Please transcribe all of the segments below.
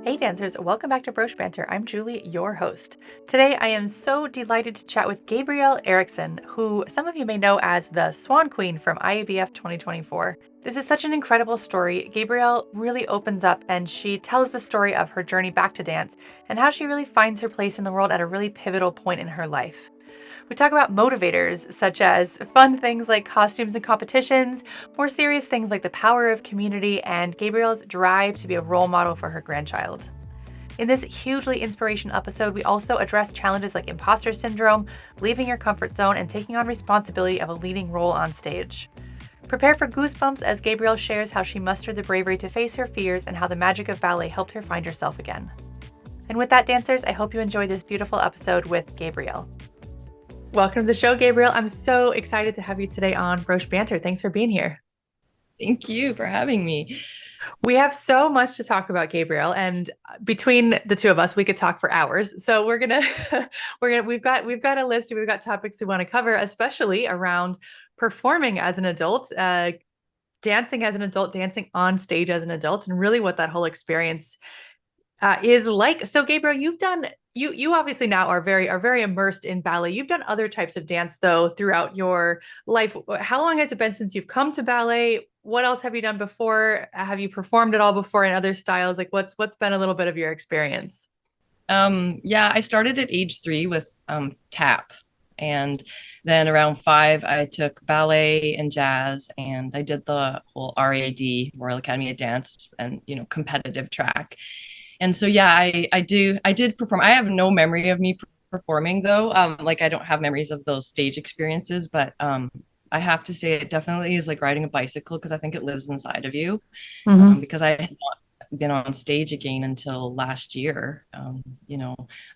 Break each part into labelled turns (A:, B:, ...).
A: Hey dancers, welcome back to Broche Banter. I'm Julie, your host. Today I am so delighted to chat with Gabrielle Erickson, who some of you may know as the Swan Queen from IABF 2024. This is such an incredible story. Gabrielle really opens up and she tells the story of her journey back to dance and how she really finds her place in the world at a really pivotal point in her life. We talk about motivators, such as fun things like costumes and competitions, more serious things like the power of community, and Gabrielle's drive to be a role model for her grandchild. In this hugely inspirational episode, we also address challenges like impostor syndrome, leaving your comfort zone, and taking on responsibility of a leading role on stage. Prepare for goosebumps as Gabrielle shares how she mustered the bravery to face her fears and how the magic of ballet helped her find herself again. And with that, dancers, I hope you enjoy this beautiful episode with Gabrielle. Welcome to the show, Gabrielle. I'm so excited to have you today on Broche Banter. Thanks for being here.
B: Thank you for having me.
A: We have so much to talk about, Gabrielle, and between the two of us, we could talk for hours. So we're gonna, we've got a list. We've got topics we want to cover, especially around performing as an adult, dancing as an adult, dancing on stage as an adult, and really what that whole experience is like. So, Gabriel, you obviously now are very immersed in ballet. You've done other types of dance though throughout your life. How long has it been since you've come to ballet? What else have you done before? Have you performed at all before in other styles? Like what's been a little bit of your experience?
B: Yeah, I started at age 3 with tap. And then around 5, I took ballet and jazz, and I did the whole RAD, Royal Academy of Dance, and competitive track. And so yeah, I did perform. I have no memory of me performing though. Like I don't have memories of those stage experiences, but I have to say it definitely is like riding a bicycle because I think it lives inside of you.
A: Mm-hmm.
B: Because I had not been on stage again until last year. I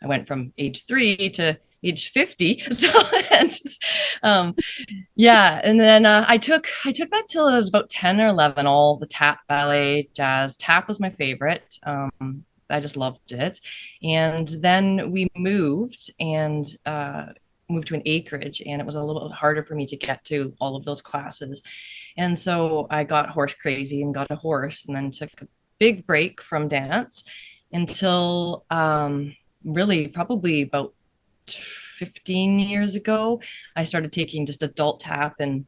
B: went from age 3 to age 50. So, and, um, yeah, and then I took that till I was about 10 or 11. All the tap, ballet, jazz. Tap was my favorite. I just loved it. And then we moved and moved to an acreage, and it was a little bit harder for me to get to all of those classes. And so I got horse crazy and got a horse, and then took a big break from dance until really probably about 15 years ago. I started taking just adult tap and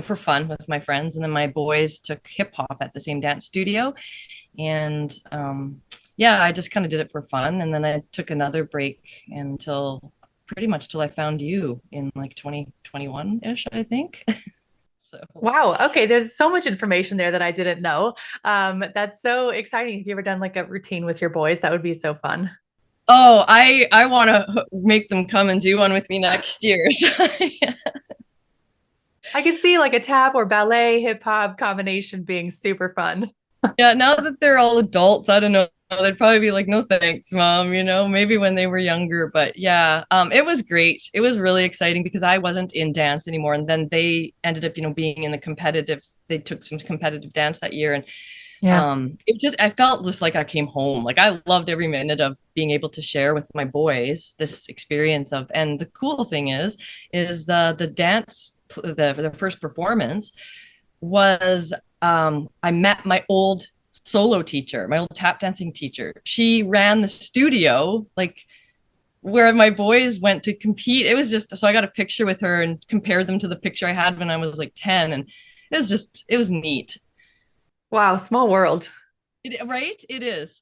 B: for fun with my friends. And then my boys took hip hop at the same dance studio. And yeah, I just kind of did it for fun. And then I took another break until pretty much till I found you in like 2021-ish, I think. So,
A: Wow. Okay. There's so much information there that I didn't know. That's so exciting. Have you ever done like a routine with your boys? That would be so fun.
B: oh, I want to make them come and do one with me next year. So, yeah.
A: I could see like a tap or ballet hip hop combination being super fun.
B: Yeah, now that they're all adults, I don't know. They'd probably be like, "No thanks, mom," maybe when they were younger, but yeah, it was great. It was really exciting because I wasn't in dance anymore. And then they ended up, being in the competitive, they took some competitive dance that year. And
A: Yeah.
B: I felt just like I came home. Like I loved every minute of being able to share with my boys this experience of, and the cool thing is the dance, the first performance was I met my old solo teacher, my old tap dancing teacher. She ran the studio, like where my boys went to compete. It was just so I got a picture with her and compared them to the picture I had when I was like 10. And it was neat.
A: Wow. Small world.
B: Right? It is.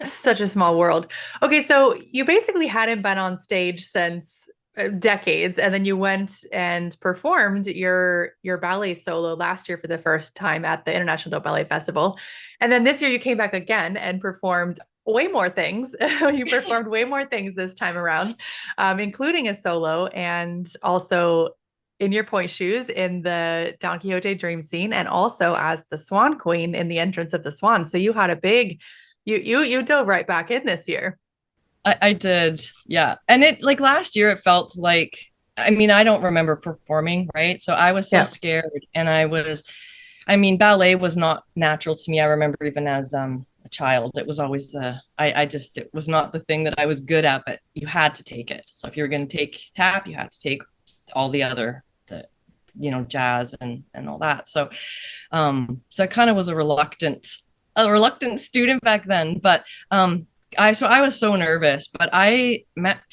A: Such a small world. Okay. So you basically hadn't been on stage since decades, and then you went and performed your ballet solo last year for the first time at the International Adult Ballet Festival. And then this year you came back again and performed way more things. You performed way more things this time around, including a solo and also in your point shoes in the Don Quixote dream scene, and also as the Swan Queen in the entrance of the Swan. So you had a big, you dove right back in this year.
B: I did. Yeah. And it like last year, it felt like, I mean, I don't remember performing, right? So I was so
A: Yeah.
B: scared. And I mean, ballet was not natural to me. I remember even as a child, it was always it was not the thing that I was good at, but you had to take it. So if you were going to take tap, you had to take all the other, jazz and all that. So I kind of was a reluctant a reluctant student back then, but I was so nervous, but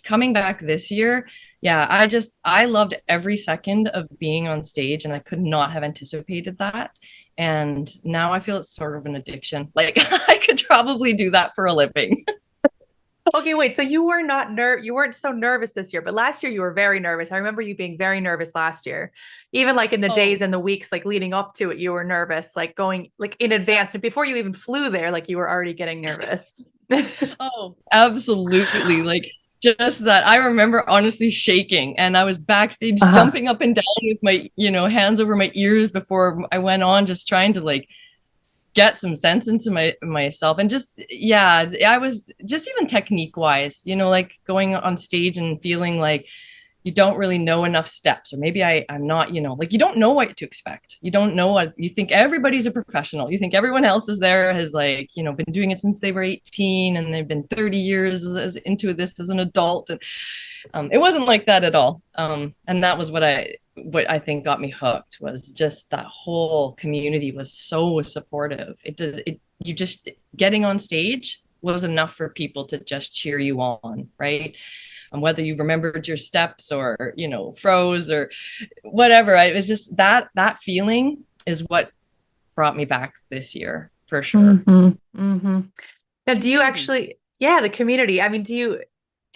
B: coming back this year, yeah, I loved every second of being on stage, and I could not have anticipated that. And now I feel it's sort of an addiction. Like I could probably do that for a living.
A: Okay, wait. So you weren't so nervous this year, but last year you were very nervous. I remember you being very nervous last year. Even like in the
B: Oh,
A: days and the weeks like leading up to it, you were nervous, like going like in advance before you even flew there, like you were already getting nervous.
B: oh, absolutely. Like just that. I remember honestly shaking, and I was backstage
A: Uh-huh.
B: jumping up and down with my, hands over my ears before I went on, just trying to like get some sense into myself. And just, yeah, I was just, even technique wise, like going on stage and feeling like you don't really know enough steps, or maybe I'm not, like you don't know what to expect. You don't know what you think. Everybody's a professional. You think everyone else is there has like, been doing it since they were 18, and they've been 30 years into this as an adult. And it wasn't like that at all. And that was what I think got me hooked, was just that whole community was so supportive. You just getting on stage was enough for people to just cheer you on, right? Whether you remembered your steps or, froze or whatever. It was just that feeling is what brought me back this year for sure.
A: Now, do you
B: Community.
A: actually, yeah, the community. I mean, do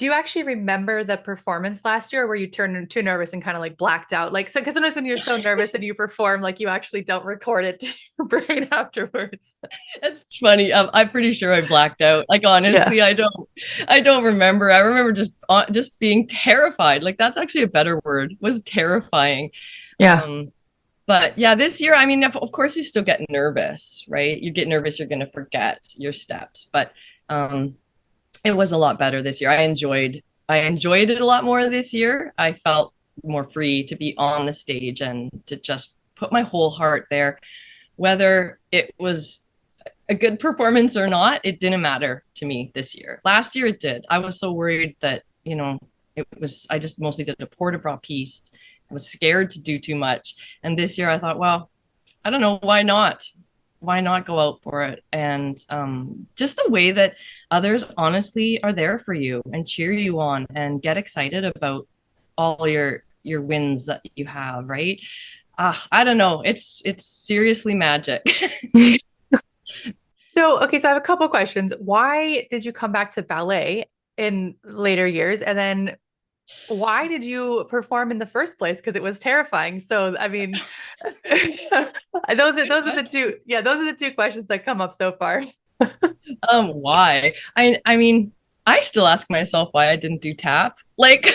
A: you actually remember the performance last year, or were you turned too nervous and kind of like blacked out? Like, so because sometimes when you're so nervous and you perform, like you actually don't record it to your brain afterwards.
B: It's funny. I'm pretty sure I blacked out. Like
A: Yeah.
B: honestly, I don't remember. I remember just being terrified. Like that's actually a better word. Was terrifying.
A: Yeah.
B: Um, but yeah, this year, I mean, of course, you still get nervous, right? You get nervous, you're going to forget your steps. But um, it was a lot better this year. I enjoyed it a lot more this year. I felt more free to be on the stage and to just put my whole heart there. Whether it was a good performance or not, it didn't matter to me this year. Last year it did. I was so worried that, I just mostly did a port de bras piece. I was scared to do too much. And this year I thought, well, I don't know, why not? Why not go out for it? And just the way that others honestly are there for you and cheer you on and get excited about all your wins that you have, right? I don't know. It's seriously magic.
A: So, okay, so I have a couple questions. Why did you come back to ballet in later years? And then why did you perform in the first place? Because it was terrifying. So, I mean, those are the two, yeah, those are the two questions that come up so far.
B: Why? I mean, I still ask myself why I didn't do tap. Like,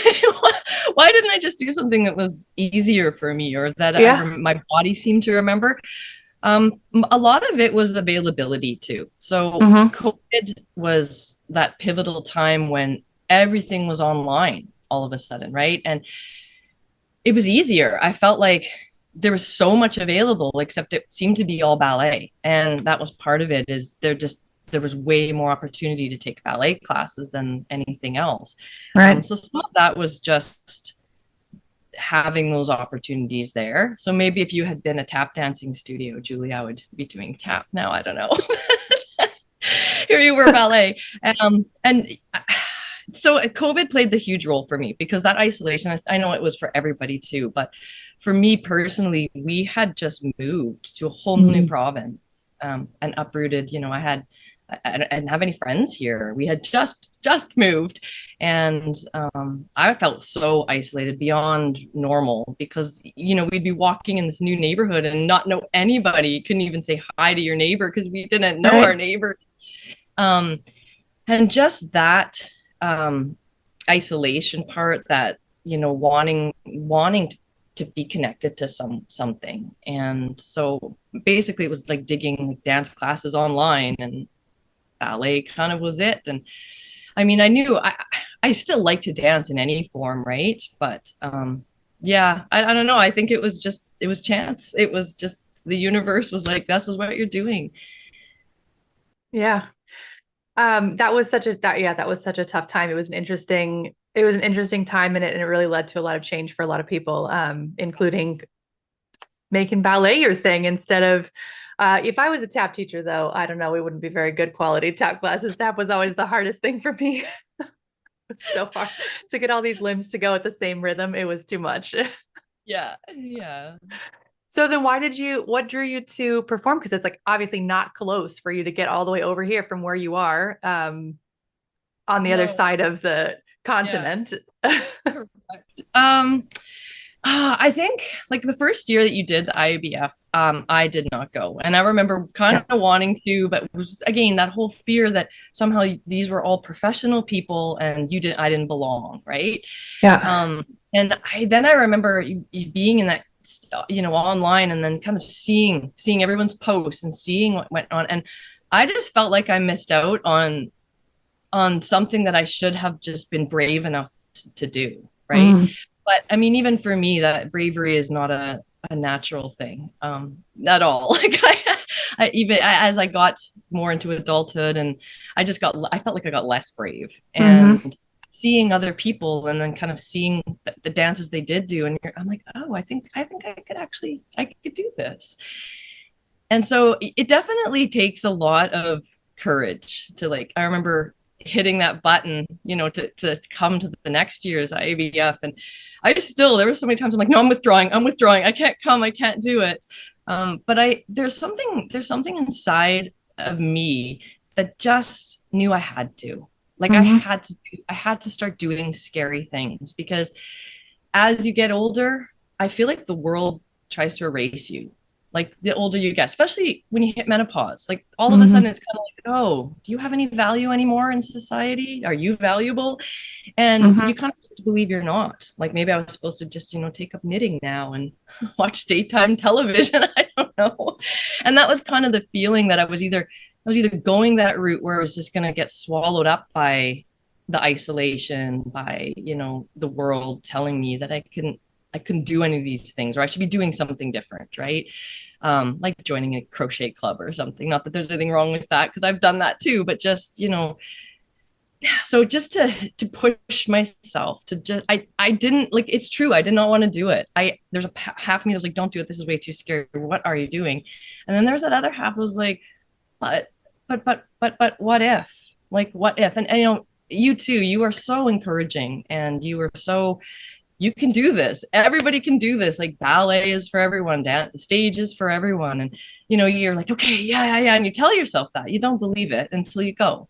B: why didn't I just do something that was easier for me, or that
A: Yeah.
B: my body seemed to remember? A lot of it was availability too. So
A: Hmm.
B: COVID was that pivotal time when everything was online all of a sudden, right? And it was easier. I felt like there was so much available, except it seemed to be all ballet. And that was part of it, is there was way more opportunity to take ballet classes than anything else.
A: Right.
B: So some of that was just having those opportunities there. So maybe if you had been a tap dancing studio, Julie, I would be doing tap now. I don't know. Here you were ballet. And so COVID played the huge role for me, because that isolation, I know it was for everybody too, but for me personally, we had just moved to a whole new
A: Mm.
B: province, and uprooted. I didn't have any friends here. We had just moved, and I felt so isolated beyond normal, because we'd be walking in this new neighborhood and not know anybody. You couldn't even say hi to your neighbor because we didn't know our
A: Right.
B: neighbor. Um, and just that isolation part, that wanting to be connected to something. And so basically it was like digging like dance classes online, and ballet kind of was it. And I mean, I knew I still like to dance in any form, right? But yeah, I don't know. I think it was chance. It was just the universe was like, this is what you're doing.
A: Yeah. That was such a that was such a tough time. It was an interesting time in it, and it really led to a lot of change for a lot of people, including making ballet your thing instead of If I was a tap teacher, though, I don't know, it wouldn't be very good quality tap classes. Tap was always the hardest thing for me. It's so hard to get all these limbs to go at the same rhythm. It was too much.
B: Yeah. Yeah.
A: So then what drew you to perform? Because it's like obviously not close for you to get all the way over here from where you are, on the other
B: No.
A: side of the
B: Yeah.
A: continent.
B: Correct. I think like the first year that you did the IOBF, I did not go. And I remember kind
A: Yeah.
B: of wanting to, but it was again that whole fear that somehow these were all professional people and I didn't belong, right?
A: Yeah.
B: Um, and I remember you being in that, online, and then kind of seeing everyone's posts and seeing what went on. And I just felt like I missed out on something that I should have just been brave enough to do, right?
A: Mm.
B: But I mean, even for me, that bravery is not a natural thing, at all. Like I even as I got more into adulthood, and I felt like I got less brave,
A: Mm-hmm.
B: and seeing other people, and then kind of seeing the dances they did do, and I'm like, oh, I think I could do this. And so it definitely takes a lot of courage to, like, I remember hitting that button, to come to the next year's IABF. And there were so many times I'm like, no, I'm withdrawing. I can't come. I can't do it. But there's something inside of me that just knew I had to, like,
A: Mm-hmm.
B: I had to start doing scary things, because as you get older, I feel like the world tries to erase you. Like the older you get, especially when you hit menopause, like all of a
A: Mm-hmm.
B: sudden it's kind of like, oh, do you have any value anymore in society? Are you valuable? And
A: Mm-hmm.
B: you kind of start to believe you're not. Like maybe I was supposed to just, take up knitting now and watch daytime television. I don't know. And that was kind of the feeling that I was either going that route where I was just going to get swallowed up by the isolation, by, the world telling me that I couldn't do any of these things, or I should be doing something different, right? Like joining a crochet club or something. Not that there's anything wrong with that, because I've done that too, but just, so just to push myself to just, I didn't, like, it's true, I did not want to do it. There's a half of me that was like, don't do it, this is way too scary, what are you doing? And then there's that other half that was like, but but what if, like, what if? And you too, you are so encouraging, and you can do this. Everybody can do this. Like ballet is for everyone. Dance, the stage is for everyone. And you're like, okay, yeah, yeah, yeah. And you tell yourself that. You don't believe it until you go.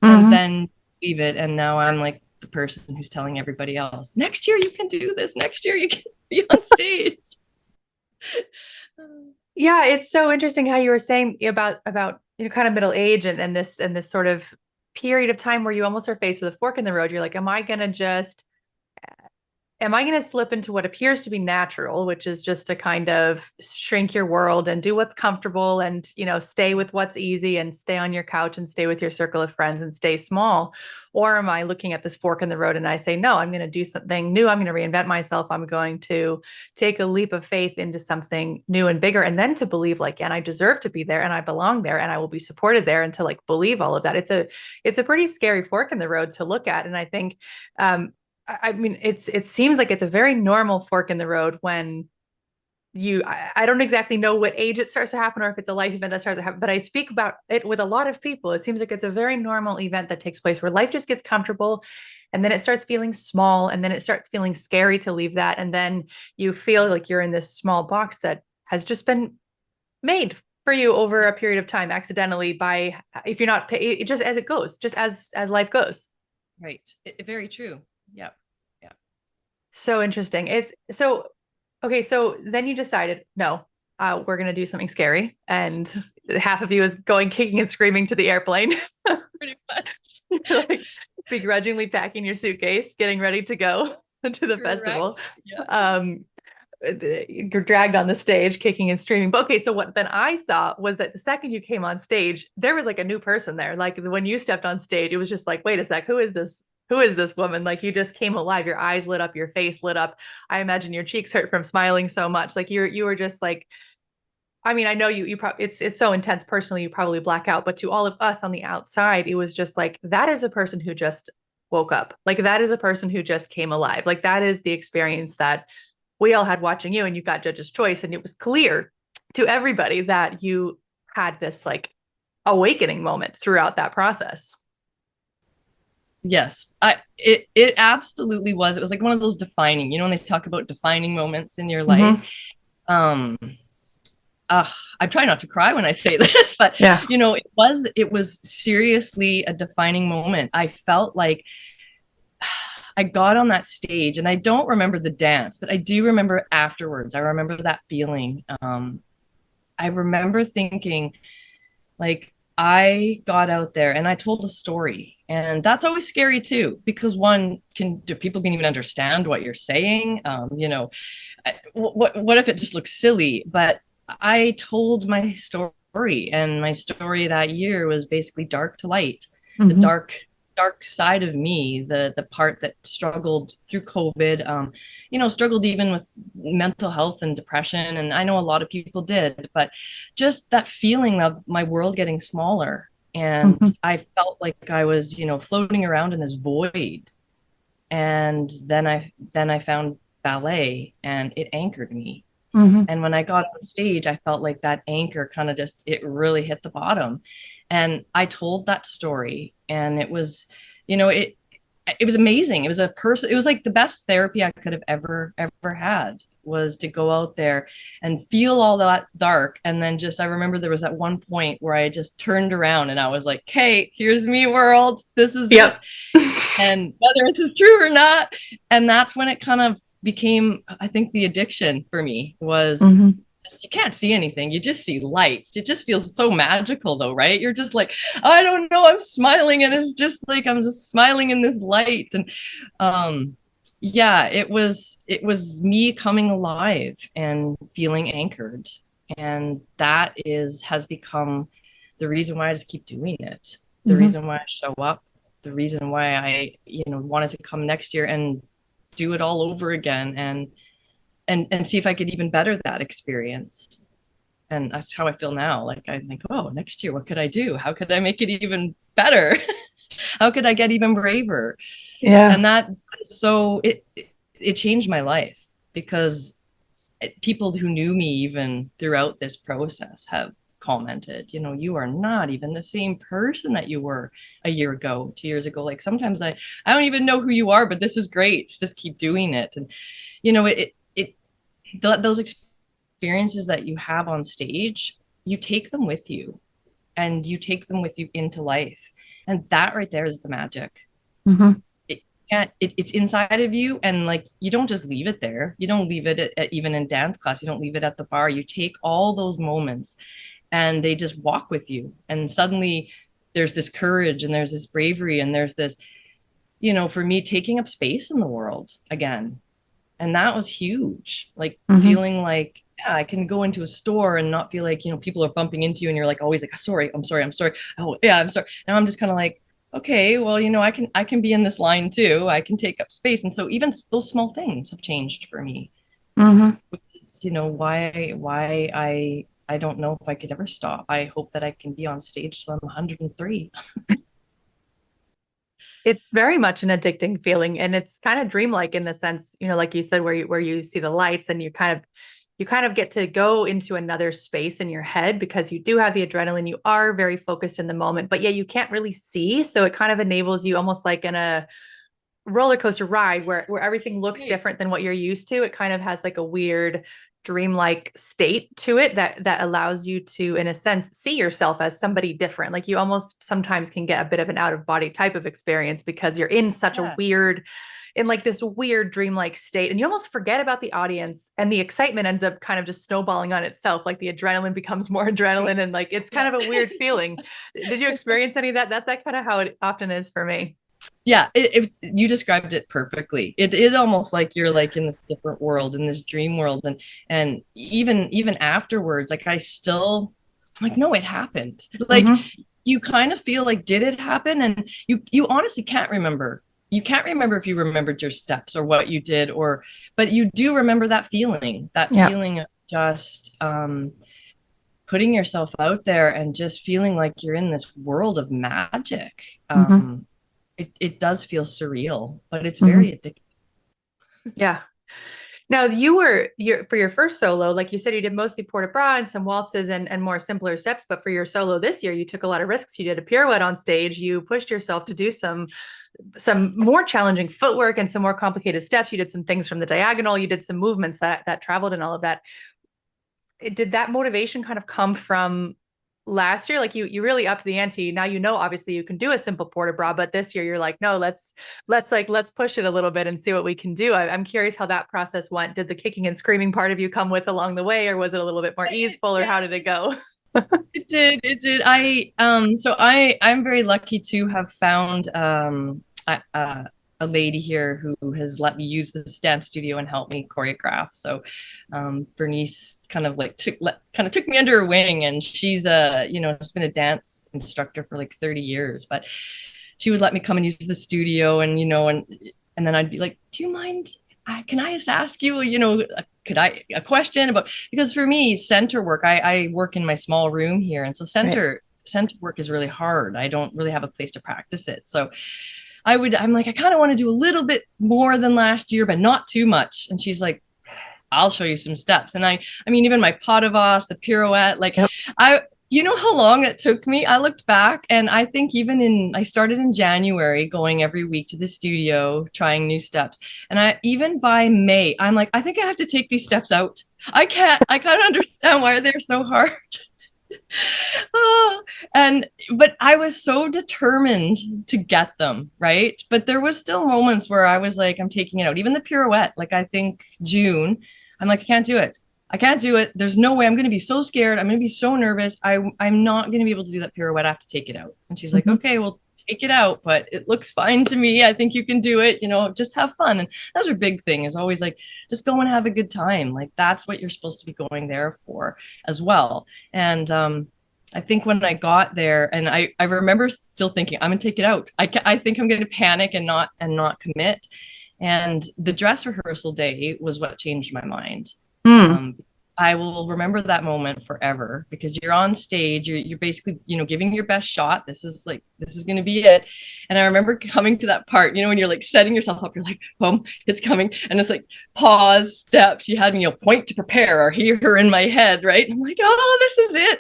B: And
A: Mm-hmm.
B: then believe it. And now I'm like the person who's telling everybody else, next year you can do this. Next year you can be on stage.
A: Yeah, it's so interesting how you were saying about kind of middle age and this sort of period of time where you almost are faced with a fork in the road. You're like, am I going to slip into what appears to be natural, which is just to kind of shrink your world and do what's comfortable and, stay with what's easy and stay on your couch and stay with your circle of friends and stay small? Or am I looking at this fork in the road and I say, no, I'm going to do something new. I'm going to reinvent myself. I'm going to take a leap of faith into something new and bigger. And then to believe like, and I deserve to be there and I belong there and I will be supported there, and to like believe all of that. It's a pretty scary fork in the road to look at. And I think, I mean, it seems like it's a very normal fork in the road when I don't exactly know what age it starts to happen or if it's a life event that starts to happen, but I speak about it with a lot of people. It seems like it's a very normal event that takes place where life just gets comfortable and then it starts feeling small and then it starts feeling scary to leave that. And then you feel like you're in this small box that has just been made for you over a period of time accidentally by, if you're not, just as it goes, just as life goes.
B: Right. Very true. Yeah. Yeah.
A: So interesting. It's so okay. So then you decided, no, we're gonna do something scary, and half of you is going kicking and screaming to the airplane.
B: Pretty much.
A: You're like begrudgingly packing your suitcase, getting ready to go to the
B: Correct.
A: festival.
B: Yeah.
A: Um, you're dragged on the stage, kicking and screaming. But okay, so what then I saw was that the second you came on stage, there was like a new person there. Like when you stepped on stage, it was just like, wait a sec, who is this? Who is this woman? Like you just came alive. Your eyes lit up, your face lit up. I imagine your cheeks hurt from smiling so much. Like you were just like, I mean, I know you probably, it's so intense personally, you probably black out, but to all of us on the outside, it was just like, that is a person who just woke up. Like that is a person who just came alive. Like that is the experience that we all had watching you, and you got judge's choice, and it was clear to everybody that you had this like awakening moment throughout that process.
B: Yes, it absolutely was. It was like one of those defining, when they talk about defining moments in your
A: Mm-hmm.
B: life. Um, I try not to cry when I say this, but
A: Yeah.
B: it was seriously a defining moment. I felt like I got on that stage, and I don't remember the dance, but I do remember afterwards. I remember that feeling. I remember thinking, like, I got out there and I told a story. And that's always scary too, because do people can even understand what you're saying? What if it just looks silly? But I told my story, and my story that year was basically dark to light, the
A: Mm-hmm.
B: dark side of me, the part that struggled through COVID, struggled even with mental health and depression. And I know a lot of people did, but just that feeling of my world getting smaller. And
A: Mm-hmm.
B: I felt like I was, floating around in this void. And then I found ballet, and it anchored me.
A: Mm-hmm.
B: And when I got on stage, I felt like that anchor kind of it really hit the bottom. And I told that story, and it was, it was amazing. It was like the best therapy I could have ever had, was to go out there and feel all that dark. And then I remember there was that one point where I just turned around and I was like, "Hey, here's me, world. This is it."
A: Yep.
B: And whether it's true or not. And that's when it kind of became, I think, the addiction for me was,
A: Mm-hmm.
B: you can't see anything. You just see lights. It just feels so magical though, right? You're just like, I don't know, I'm smiling, and it's just like I'm just smiling in this light. And yeah, it was me coming alive and feeling anchored. And that has become the reason why I just keep doing it. The
A: Mm-hmm.
B: reason why I show up, the reason why I, wanted to come next year and do it all over again, and see if I could even better that experience. And that's how I feel now. Like, I think, oh, next year, what could I do? How could I make it even better? How could I get even braver?
A: Yeah.
B: And it changed my life, because people who knew me even throughout this process have commented, you are not even the same person that you were a year ago, 2 years ago. Like, sometimes I don't even know who you are, but this is great. Just keep doing it. And those experiences that you have on stage, you take them with you, and you take them with you into life. And that right there is the magic.
A: Mm-hmm.
B: It's inside of you, and like, you don't just leave it there. You don't leave it even in dance class. You don't leave it at the bar. You take all those moments, and they just walk with you. And suddenly there's this courage, and there's this bravery, and there's this, for me, taking up space in the world again. And that was huge. Like,
A: Mm-hmm.
B: feeling like, yeah, I can go into a store and not feel like, people are bumping into you, and you're like always like, sorry, I'm sorry, I'm sorry. Oh yeah, I'm sorry. Now I'm just kind of like, okay, well, I can be in this line too. I can take up space. And so even those small things have changed for me,
A: Mm-hmm.
B: which is, why I don't know if I could ever stop. I hope that I can be on stage till I'm 103.
A: It's very much an addicting feeling, and it's kind of dreamlike in the sense, like you said, where you see the lights and you kind of get to go into another space in your head because you do have the adrenaline. You are very focused in the moment, but yeah, you can't really see. So it kind of enables you almost like in a roller coaster ride where everything looks
B: Right.
A: different than what you're used to. It kind of has like a weird dreamlike state to it that allows you to, in a sense, see yourself as somebody different. Like you almost sometimes can get a bit of an out of body type of experience because you're in such a
B: Yeah.
A: weird, in like this weird dreamlike state, and you almost forget about the audience, and the excitement ends up kind of just snowballing on itself. Like the adrenaline becomes more adrenaline, and like it's kind
B: Yeah.
A: of a weird feeling. Did you experience any of that? That's kind of how it often is for me.
B: Yeah, you described it perfectly. It is almost like you're like in this different world, in this dream world. And even afterwards, like, I'm like, no, it happened. Like,
A: Mm-hmm.
B: you kind of feel like, did it happen? And you honestly can't remember. You can't remember if you remembered your steps or what you did, but you do remember that
A: Yeah.
B: feeling of just putting yourself out there and just feeling like you're in this world of magic.
A: Mm-hmm.
B: It does feel surreal, but it's
A: Mm-hmm.
B: very addictive.
A: Yeah. Now for your first solo, like you said, you did mostly port de bras and some waltzes and more simpler steps. But for your solo this year, you took a lot of risks. You did a pirouette on stage. You pushed yourself to do some more challenging footwork and some more complicated steps. You did some things from the diagonal. You did some movements that traveled and all of that. Did that motivation kind of come from last year? Like you really upped the ante. Now, obviously you can do a simple port de bras, but this year you're like, no, let's push it a little bit and see what we can do. I'm curious how that process went. Did the kicking and screaming part of you come with along the way, or was it a little bit more easeful, or how did it go?
B: It did. I'm very lucky to have found a lady here who has let me use this dance studio and help me choreograph. So Bernice kind of took me under her wing, and she's has been a dance instructor for like 30 years, but she would let me come and use the studio, and then I'd be like, do you mind? Can I just ask you, a question about, because for me, center work, I work in my small room here. And so center work is really hard. I don't really have a place to practice it. So I'm like, I kind of want to do a little bit more than last year, but not too much. And she's like, I'll show you some steps. And I mean, even my pas de vache, the pirouette, like yep. You know how long it took me? I looked back, and I think I started in January going every week to the studio, trying new steps. And even by May, I'm like, I think I have to take these steps out. I can't understand why they're so hard. But I was so determined to get them, right? But there was still moments where I was like, I'm taking it out. Even the pirouette, like I think June, I'm like, I can't do it. I can't do it. There's no way. I'm going to be so scared. I'm going to be so nervous. I'm not going to be able to do that pirouette. I have to take it out. And she's like, okay, well, take it out, but it looks fine to me. I think you can do it. Just have fun. And that's her big thing, is always like, just go and have a good time. Like that's what you're supposed to be going there for as well. And I think when I got there, and I remember still thinking, I'm going to take it out. I think I'm going to panic and not commit. And the dress rehearsal day was what changed my mind. I will remember that moment forever, because you're on stage, you're basically, giving your best shot. This is going to be it. And I remember coming to that part, when you're like setting yourself up, you're like, boom, it's coming. And it's like pause, steps. You had me, point to prepare, or hear her in my head, right? And I'm like, oh, this is it.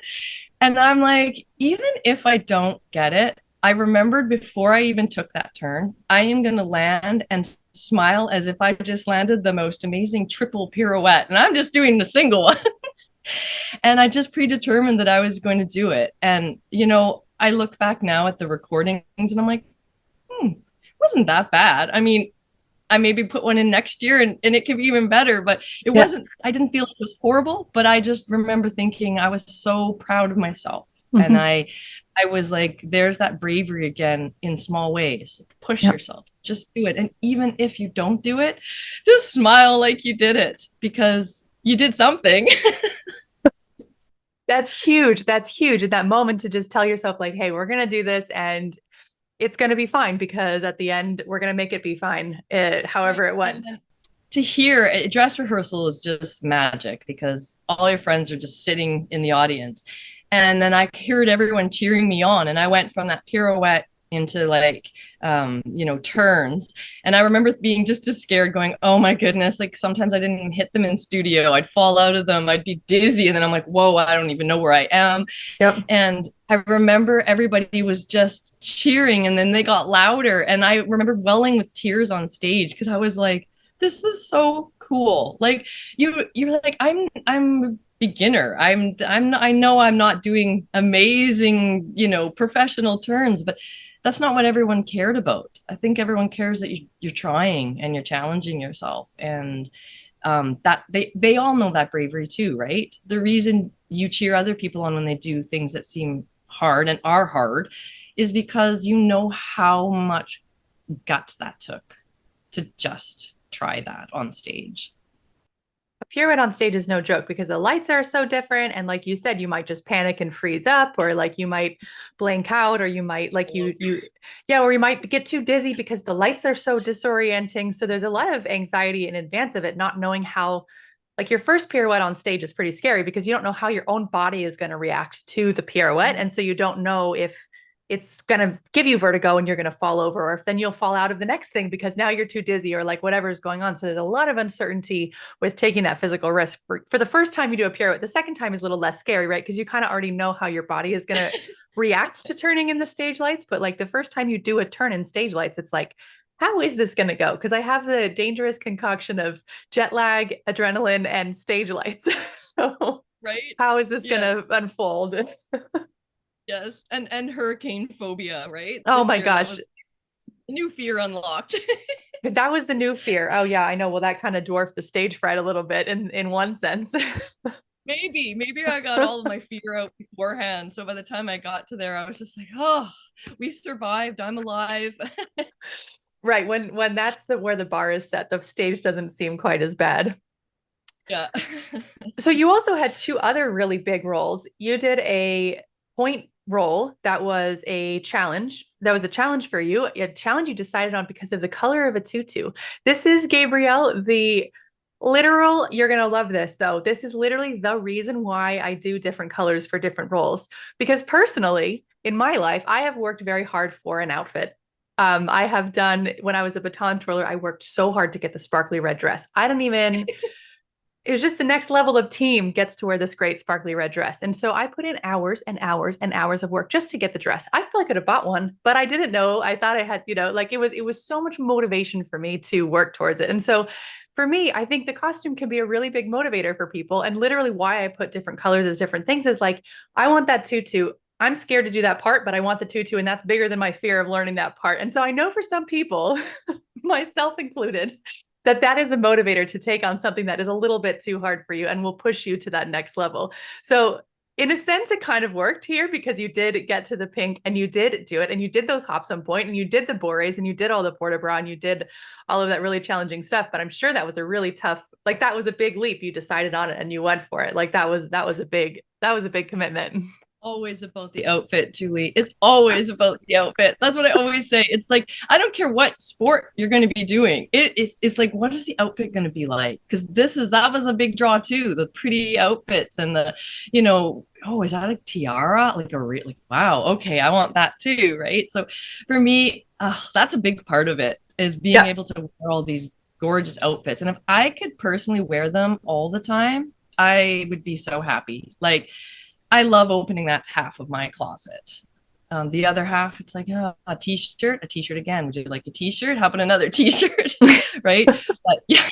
B: And I'm like, even if I don't get it, I remembered before I even took that turn, I am going to land and smile as if I just landed the most amazing triple pirouette, and I'm just doing the single one. And I just predetermined that I was going to do it. And, I look back now at the recordings and I'm like, wasn't that bad. I mean, I maybe put one in next year and it could be even better, but it wasn't, I didn't feel it was horrible, but I just remember thinking I was so proud of myself. And I was like, there's that bravery again in small ways. Push yourself, just do it. And even if you don't do it, just smile like you did it, because you did something.
A: That's huge. That's huge. At that moment, to just tell yourself like, hey, we're going to do this and it's going to be fine, because at the end, we're going to make it be fine, however it went.
B: To hear a dress rehearsal is just magic, because all your friends are just sitting in the audience. And then I heard everyone cheering me on. And I went from that pirouette into like, turns. And I remember being just as scared, going, oh my goodness. Like sometimes I didn't even hit them in studio. I'd fall out of them. I'd be dizzy. And then I'm like, whoa, I don't even know where I am. Yep. And I remember everybody was just cheering, and then they got louder. And I remember welling with tears on stage, because I was like, this is so cool. Like you're like, I'm beginner. I know I'm not doing amazing, professional turns, but that's not what everyone cared about. I think everyone cares that you're trying and you're challenging yourself, and that they all know that bravery too, right? The reason you cheer other people on when they do things that seem hard and are hard is because you know how much guts that took to just try that on stage.
A: A pirouette on stage is no joke, because the lights are so different. And like you said, you might just panic and freeze up, or like you might blank out, or you might or you might get too dizzy because the lights are so disorienting. So there's a lot of anxiety in advance of it, not knowing how, like your first pirouette on stage is pretty scary, because you don't know how your own body is going to react to the pirouette. And so you don't know if it's going to give you vertigo and you're going to fall over, or if then you'll fall out of the next thing because now you're too dizzy, or like whatever is going on. So there's a lot of uncertainty with taking that physical risk for the first time you do a pirouette. The second time is a little less scary, right? Because you kind of already know how your body is going to react to turning in the stage lights. But like the first time you do a turn in stage lights, it's like, how is this going to go? Because I have the dangerous concoction of jet lag, adrenaline, and stage lights. So
B: right.
A: how is this going to unfold?
B: Yes. And hurricane phobia, right?
A: Oh
B: This
A: my
B: year, that
A: gosh.
B: was a new fear unlocked.
A: That was the new fear. Oh yeah, I know. Well, that kind of dwarfed the stage fright a little bit in one sense.
B: Maybe I got all of my fear out beforehand. So by the time I got to there, I was just like, oh, we survived. I'm alive.
A: Right. When that's where the bar is set, the stage doesn't seem quite as bad.
B: Yeah.
A: So you also had two other really big roles. You did a point role that was a challenge. That was a challenge for you, a challenge you decided on because of the color of a tutu. This is Gabrielle, the literal, you're going to love this though. This is literally the reason why I do different colors for different roles. Because personally, in my life, I have worked very hard for an outfit. I have done, when I was a baton twirler, I worked so hard to get the sparkly red dress. I don't even it was just the next level of team gets to wear this great sparkly red dress. And so I put in hours and hours and hours of work just to get the dress. I feel I could have bought one, but I didn't know. I thought I had, like it was so much motivation for me to work towards it. And so for me, I think the costume can be a really big motivator for people. And literally why I put different colors as different things is like, I want that tutu. I'm scared to do that part, but I want the tutu, and that's bigger than my fear of learning that part. And so I know for some people, myself included, that is a motivator to take on something that is a little bit too hard for you and will push you to that next level. So in a sense, it kind of worked here because you did get to the pink and you did do it, and you did those hops on point and you did the bourrées and you did all the port de bras and you did all of that really challenging stuff. But I'm sure that was a really tough, like that was a big leap. You decided on it and you went for it. Like that was a big commitment.
B: Always about the outfit, Julie. It's always about the outfit. That's what I always say. It's like, I don't care what sport you're going to be doing. It's like, what is the outfit going to be like? Because that was a big draw too. The pretty outfits and oh, is that a tiara? Like wow, okay, I want that too, right? So for me, that's a big part of it, is being able to wear all these gorgeous outfits. And if I could personally wear them all the time, I would be so happy. Like, I love opening that half of my closet. The other half, it's like a t-shirt again. Would you like a t-shirt? How about another t-shirt? Right? But yeah.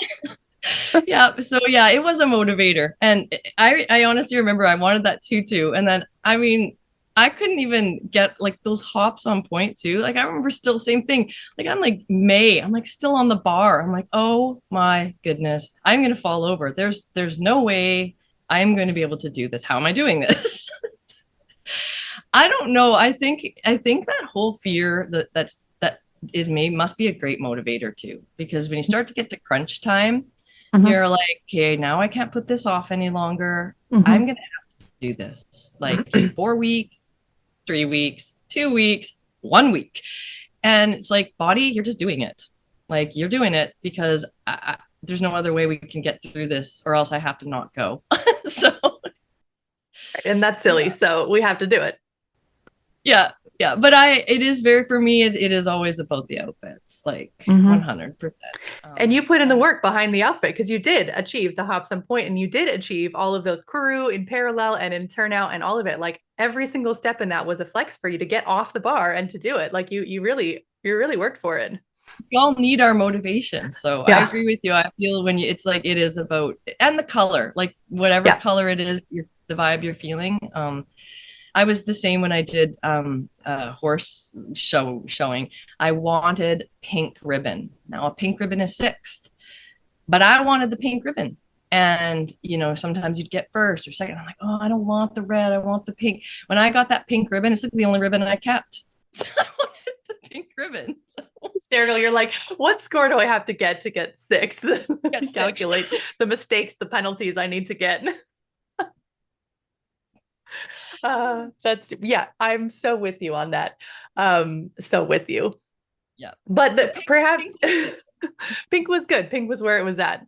B: Yeah. So yeah, it was a motivator. And I honestly remember I wanted that tutu. And then, I mean, I couldn't even get like those hops on point too. Like I remember still same thing. Like I'm like I'm like still on the bar. I'm like, oh my goodness, I'm going to fall over. There's no way I'm going to be able to do this. How am I doing this? I don't know. I think that whole fear must be a great motivator too, because when you start to get to crunch time, you're like, okay, now I can't put this off any longer. I'm going to have to do this like 4 weeks, 3 weeks, 2 weeks, 1 week. And it's like, body, you're just doing it. Like you're doing it because there's no other way we can get through this, or else I have to not go. So,
A: and that's silly. Yeah. So we have to do it.
B: Yeah. Yeah. But it is for me, it is always about the outfits, like 100%.
A: And you put in the work behind the outfit because you did achieve the hops on point and you did achieve all of those kuru in parallel and in turnout and all of it. Like every single step in that was a flex for you to get off the bar and to do it. Like you really worked for it.
B: We all need our motivation. So I agree with you. I feel it's like, it is about, and the color, like whatever color it is, the vibe you're feeling. I was the same when I did horse showing. I wanted pink ribbon. Now a pink ribbon is 6th, but I wanted the pink ribbon. And, sometimes you'd get first or second. I'm like, oh, I don't want the red. I want the pink. When I got that pink ribbon, it's like the only ribbon I kept. So I wanted the pink ribbon. So.
A: Hysterical. You're like, what score do I have to get 6th? Calculate the mistakes, the penalties I need to get. I'm so with you on that. So with you.
B: Yeah.
A: But perhaps pink was good. Pink was where it was at.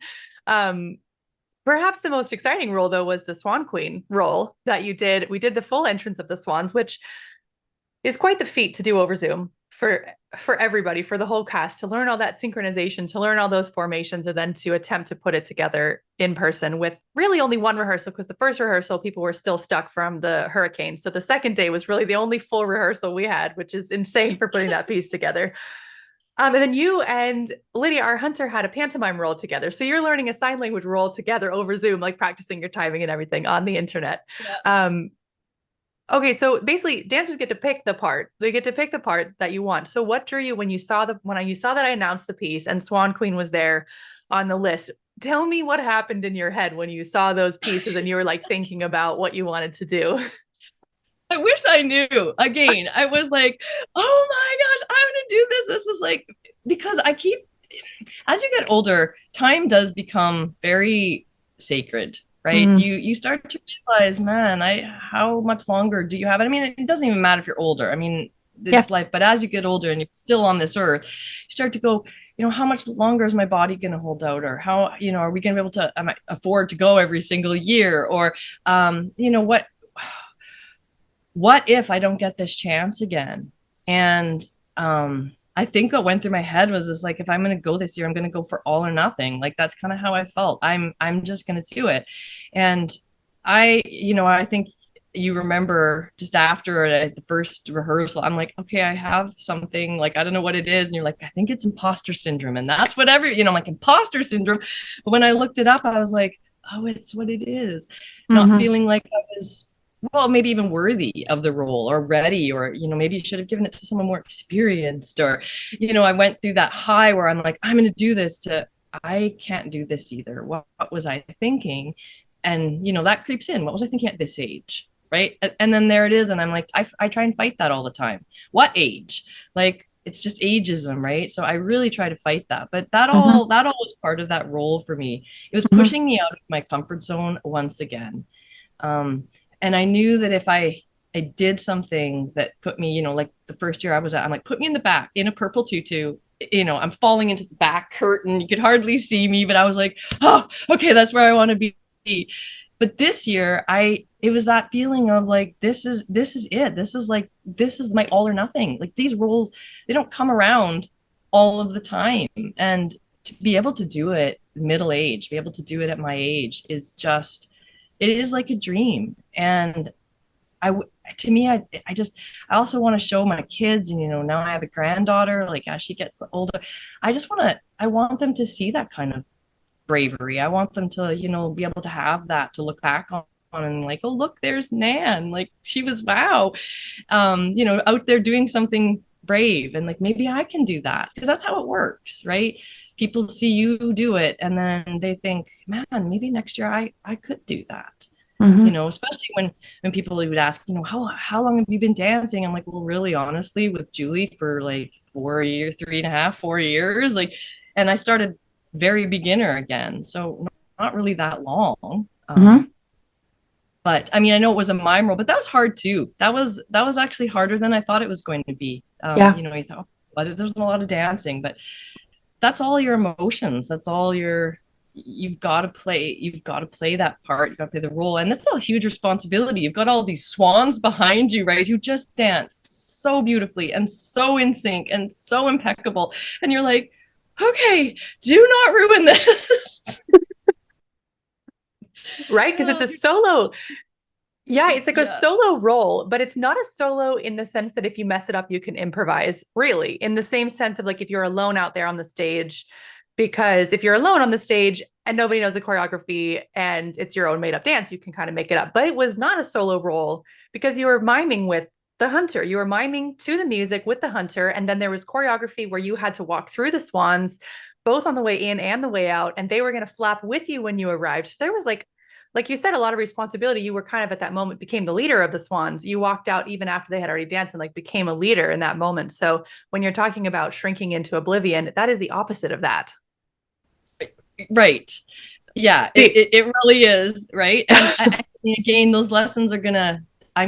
A: Perhaps the most exciting role though was the Swan Queen role that you did. We did the full entrance of the swans, which is quite the feat to do over Zoom for everybody, for the whole cast, to learn all that synchronization, to learn all those formations, and then to attempt to put it together in person with really only one rehearsal, because the first rehearsal people were still stuck from the hurricane. So the second day was really the only full rehearsal we had, which is insane for putting that piece together. And then you and Lydia, our hunter, had a pantomime role together. So you're learning a sign language role together over Zoom, like practicing your timing and everything on the internet.
B: Yeah.
A: Okay, so basically dancers get to pick the part. They get to pick the part that you want. So what drew you when you saw that I announced the piece and Swan Queen was there on the list? Tell me what happened in your head when you saw those pieces and you were like thinking about what you wanted to do.
B: I wish I knew. Again, I was like, oh my gosh, I'm gonna do this. This is like, because as you get older, time does become very sacred, right? You start to realize, man, how much longer do you have? I mean, it doesn't even matter if you're older. I mean, it's life, but as you get older and you're still on this earth, you start to go, how much longer is my body going to hold out? Or how, are we going to be able to afford to go every single year? Or, what if I don't get this chance again? And I think what went through my head was this, like, if I'm going to go this year, I'm going to go for all or nothing. Like, that's kind of how I felt. I'm just going to do it. And I think you remember just after the first rehearsal, I'm like, okay, I have something, like, I don't know what it is. And you're like, I think it's imposter syndrome. And that's whatever, like imposter syndrome. But when I looked it up, I was like, oh, it's what it is. Not feeling like I was, well, maybe even worthy of the role or ready, or, maybe you should have given it to someone more experienced, or, I went through that high where I'm like, I'm going to do this, to, I can't do this either. What was I thinking? And, that creeps in. What was I thinking at this age? Right. And then there it is. And I'm like, I try and fight that all the time. What age? Like, it's just ageism, right? So I really try to fight that. But that all was part of that role for me. It was pushing me out of my comfort zone once again. And I knew that if I did something that put me, like the first year I was at, I'm like, put me in the back in a purple tutu, I'm falling into the back curtain. You could hardly see me, but I was like, oh, okay, that's where I want to be. But this year, it was that feeling of like, this is it. This is my all or nothing. Like, these roles, they don't come around all of the time. And to be able to do it middle age, be able to do it at my age is just, it is like a dream. And I also want to show my kids, and now I have a granddaughter, like, as she gets older, I want them to see that kind of bravery. I want them to, be able to have that to look back on and like, oh, look, there's Nan. Like, she was, wow, out there doing something brave, and like, maybe I can do that, because that's how it works, right? People see you do it and then they think, man, maybe next year I could do that. Especially when people would ask, how long have you been dancing? I'm like, well, really, honestly, with Julie for like 4 years, 3.5, 4 years, like, and I started very beginner again, so not really that long. But I mean, I know it was a mime role, but that was hard too. That was actually harder than I thought it was going to be. You thought, but there's a lot of dancing, but that's all your emotions. That's all you've got to play that part. You've got to play the role. And that's a huge responsibility. You've got all these swans behind you, right? Who just danced so beautifully and so in sync and so impeccable. And you're like, okay, do not ruin this.
A: Right? Because it's a solo. Yeah, it's like a solo role, but it's not a solo in the sense that if you mess it up, you can improvise, really, in the same sense of like if you're alone out there on the stage, because if you're alone on the stage and nobody knows the choreography and it's your own made up dance, you can kind of make it up. But it was not a solo role because you were miming with the hunter. You were miming to the music with the hunter. And then there was choreography where you had to walk through the swans, both on the way in and the way out. And they were going to flap with you when you arrived. So there was like you said, a lot of responsibility. You were kind of at that moment became the leader of the swans. You walked out even after they had already danced and like became a leader in that moment. So when you're talking about shrinking into oblivion, that is the opposite of that.
B: Right. Yeah, it really is. Right. And again, those lessons I'm going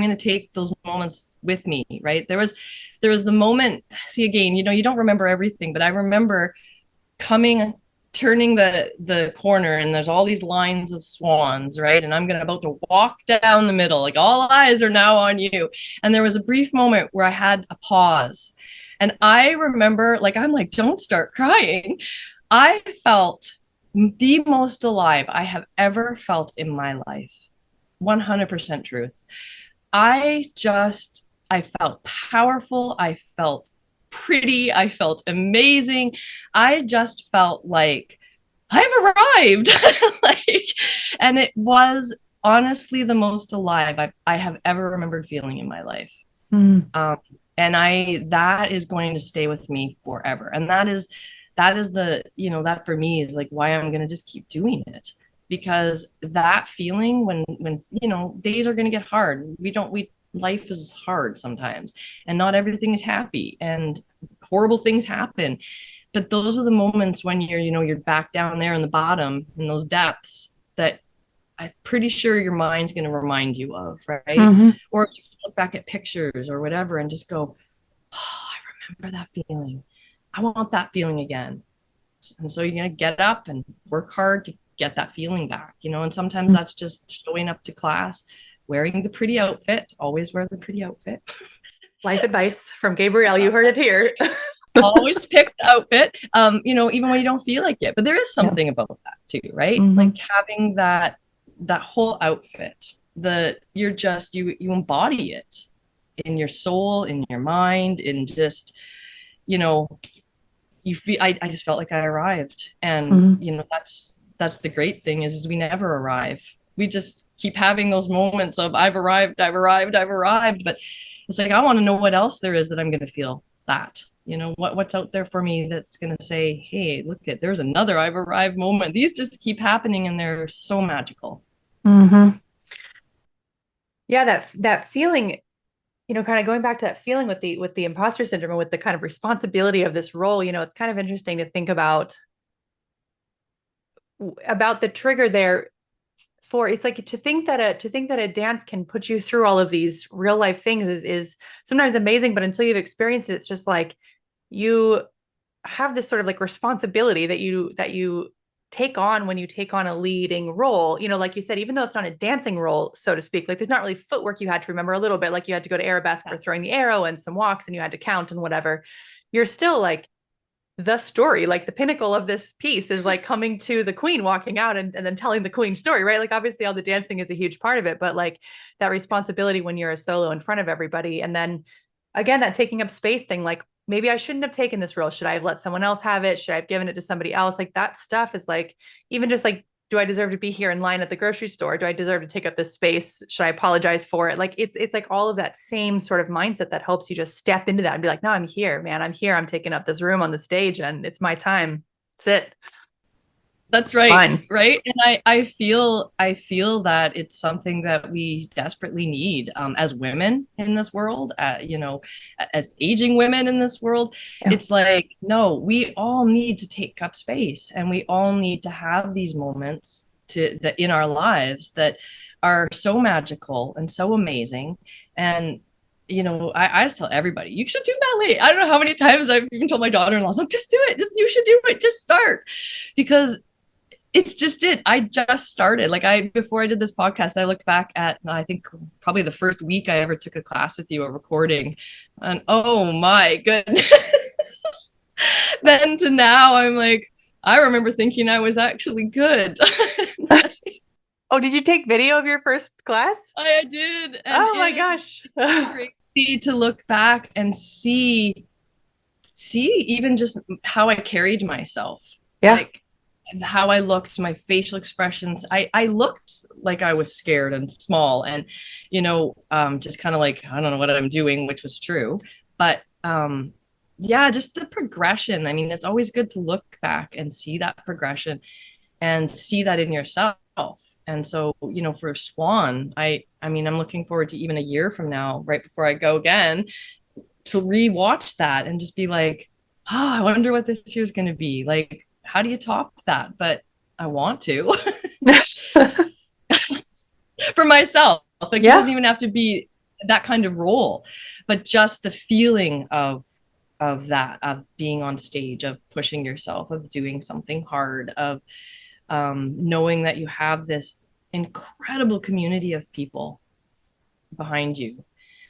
B: to take those moments with me. Right. There was the moment, see, again, you don't remember everything, but I remember coming turning the corner, and there's all these lines of swans, right? And I'm about to walk down the middle, like all eyes are now on you. And there was a brief moment where I had a pause. And I remember, like, I'm like, don't start crying. I felt the most alive I have ever felt in my life. 100% truth. I felt powerful. I felt pretty. I felt amazing. I just felt like I've arrived. Like, and it was honestly the most alive I have ever remembered feeling in my life. And that is going to stay with me forever. And that is the, that for me is like why I'm going to just keep doing it. Because that feeling when days are going to get hard, life is hard sometimes, and not everything is happy, and horrible things happen. But those are the moments when you're back down there in the bottom, in those depths, that I'm pretty sure your mind's going to remind you of, right? Mm-hmm. Or you look back at pictures or whatever and just go, oh, I remember that feeling. I want that feeling again. And so you're going to get up and work hard to get that feeling back, and sometimes that's just showing up to class, wearing the pretty outfit. Always wear the pretty outfit.
A: Life advice from Gabrielle. You heard it here.
B: Always pick the outfit, even when you don't feel like it. But there is something about that too, right? Mm-hmm. Like having that whole outfit, you embody it in your soul, in your mind, in just, you feel, I just felt like I arrived. And, mm-hmm. That's the great thing is we never arrive. We just keep having those moments of I've arrived. But it's like, I want to know what else there is that I'm going to feel that, what's out there for me that's going to say, hey, look there's another I've arrived moment. These just keep happening and they're so magical.
A: Mm-hmm. Yeah. That feeling, kind of going back to that feeling with the imposter syndrome and with the kind of responsibility of this role, it's kind of interesting to think about the trigger there. For it's like to think that a dance can put you through all of these real life things is sometimes amazing, but until you've experienced it, it's just like you have this sort of like responsibility that you take on when you take on a leading role. Like you said, even though it's not a dancing role, so to speak, like there's not really footwork you had to remember a little bit, like you had to go to arabesque for throwing the arrow and some walks and you had to count and whatever. You're still like the story, like the pinnacle of this piece is like coming to the queen walking out and then telling the queen story, right? Like obviously all the dancing is a huge part of it, but like that responsibility when you're a solo in front of everybody. And then again, that taking up space thing, like maybe I shouldn't have taken this role. Should I have let someone else have it? Should I have given it to somebody else? Like that stuff is like, even just like, do I deserve to be here in line at the grocery store? Do I deserve to take up this space? Should I apologize for it? Like it's like all of that same sort of mindset that helps you just step into that and be like, no, I'm here, man. I'm here. I'm taking up this room on the stage and it's my time. That's it.
B: That's right. Fine. Right. And I feel that it's something that we desperately need as women in this world, as aging women in this world. Yeah. It's like, no, we all need to take up space and we all need to have these moments that in our lives that are so magical and so amazing. And I just tell everybody, you should do ballet. I don't know how many times I've even told my daughter-in-law, so just do it. You should do it. Just start. Because it's just it. I just started. Before I did this podcast, I looked back at, I think probably the first week I ever took a class with you, a recording, and oh my goodness. Then to now, I'm like, I remember thinking I was actually good.
A: Oh, did you take video of your first class?
B: I did.
A: And oh my gosh.
B: Crazy to look back and see even just how I carried myself.
A: Yeah. Like,
B: how I looked, my facial expressions. I looked like I was scared and small and, just kind of like, I don't know what I'm doing, which was true. But yeah, just the progression. I mean, it's always good to look back and see that progression and see that in yourself. And so, for Swan, I mean, I'm looking forward to even a year from now, right before I go again, to rewatch that and just be like, oh, I wonder what this year's going to be like. How do you top that? But I want to for myself. Like, yeah. It doesn't even have to be that kind of role, but just the feeling of of that, of being on stage, of pushing yourself, of doing something hard, of knowing that you have this incredible community of people behind you.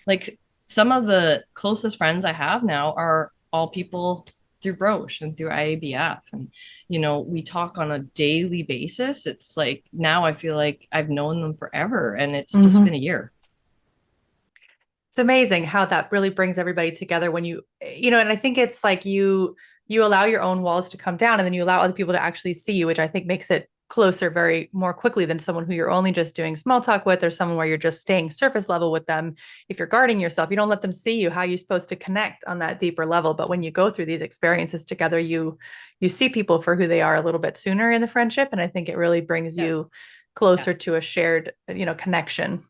B: Like some of the closest friends I have now are all people through Broche and through IABF. And, we talk on a daily basis. It's like now I feel like I've known them forever and it's just been a year.
A: It's amazing how that really brings everybody together when and I think it's like you allow your own walls to come down and then you allow other people to actually see you, which I think makes it closer very more quickly than someone who you're only just doing small talk with or someone where you're just staying surface level with them. If you're guarding yourself, you don't let them see you, how you're supposed to connect on that deeper level. But when you go through these experiences together, you see people for who they are a little bit sooner in the friendship. And I think it really brings you closer to a shared, connection.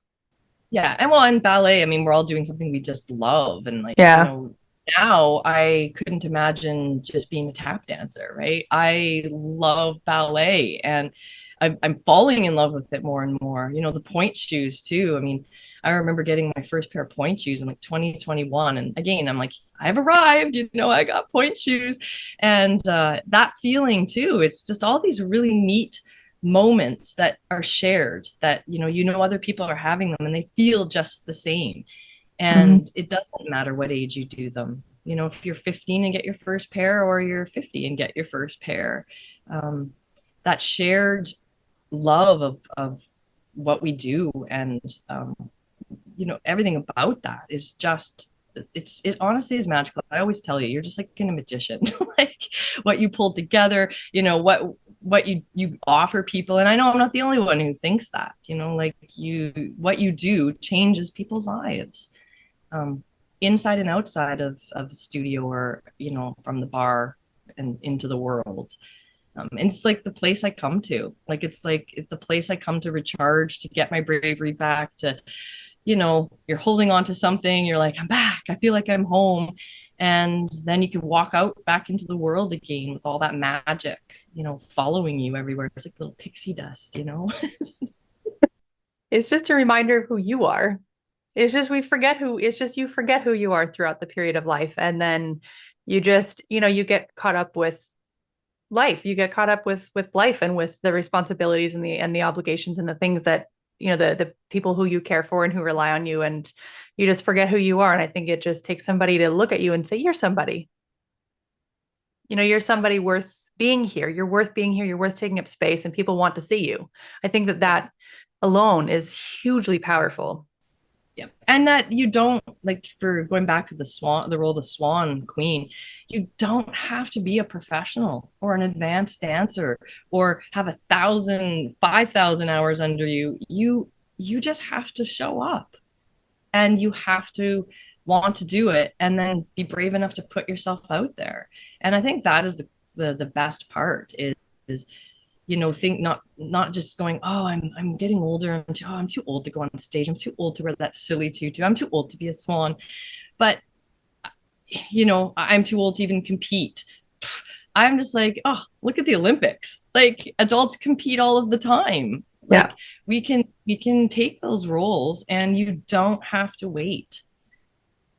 B: Yeah. And well, in ballet, I mean, we're all doing something we just love. And like,
A: Yeah.
B: now I couldn't imagine just being a tap dancer, right? I love ballet and I'm falling in love with it more and more. The point shoes too. I mean, I remember getting my first pair of point shoes in like 2021. And again, I'm like, I've arrived, I got point shoes. And that feeling too, it's just all these really neat moments that are shared that, other people are having them and they feel just the same. And it doesn't matter what age you do them. If you're 15 and get your first pair, or you're 50 and get your first pair, that shared love of what we do and everything about that is just it honestly is magical. I always tell you, you're just like a magician. Like what you pulled together, what you offer people. And I know I'm not the only one who thinks that, like what you do changes people's lives, inside and outside of the studio, or from the bar and into the world. And it's like the place I come to. Like it's the place I come to recharge, to get my bravery back, to you're holding on to something, you're like, I'm back, I feel like I'm home. And then you can walk out back into the world again with all that magic, following you everywhere. It's like little pixie dust.
A: It's just a reminder of who you are. You forget who you are throughout the period of life. And then you just, you get caught up with life. You get caught up with life and with the responsibilities and the obligations and the things that, the people who you care for and who rely on you, and you just forget who you are. And I think it just takes somebody to look at you and say, you're somebody. You're somebody worth being here. You're worth being here. You're worth taking up space and people want to see you. I think that alone is hugely powerful.
B: Yeah. And that you don't, like, for going back to the role of the Swan Queen, you don't have to be a professional or an advanced dancer or have 1,000, 5,000 hours under you. You just have to show up, and you have to want to do it, and then be brave enough to put yourself out there. And I think that is the best part is think not just going, oh, I'm getting older, I'm too old to go on stage, I'm too old to wear that silly tutu, I'm too old to be a swan, but I'm too old to even compete. I'm just like, oh, look at the Olympics. Like, adults compete all of the time. Like, we can take those roles, and you don't have to wait.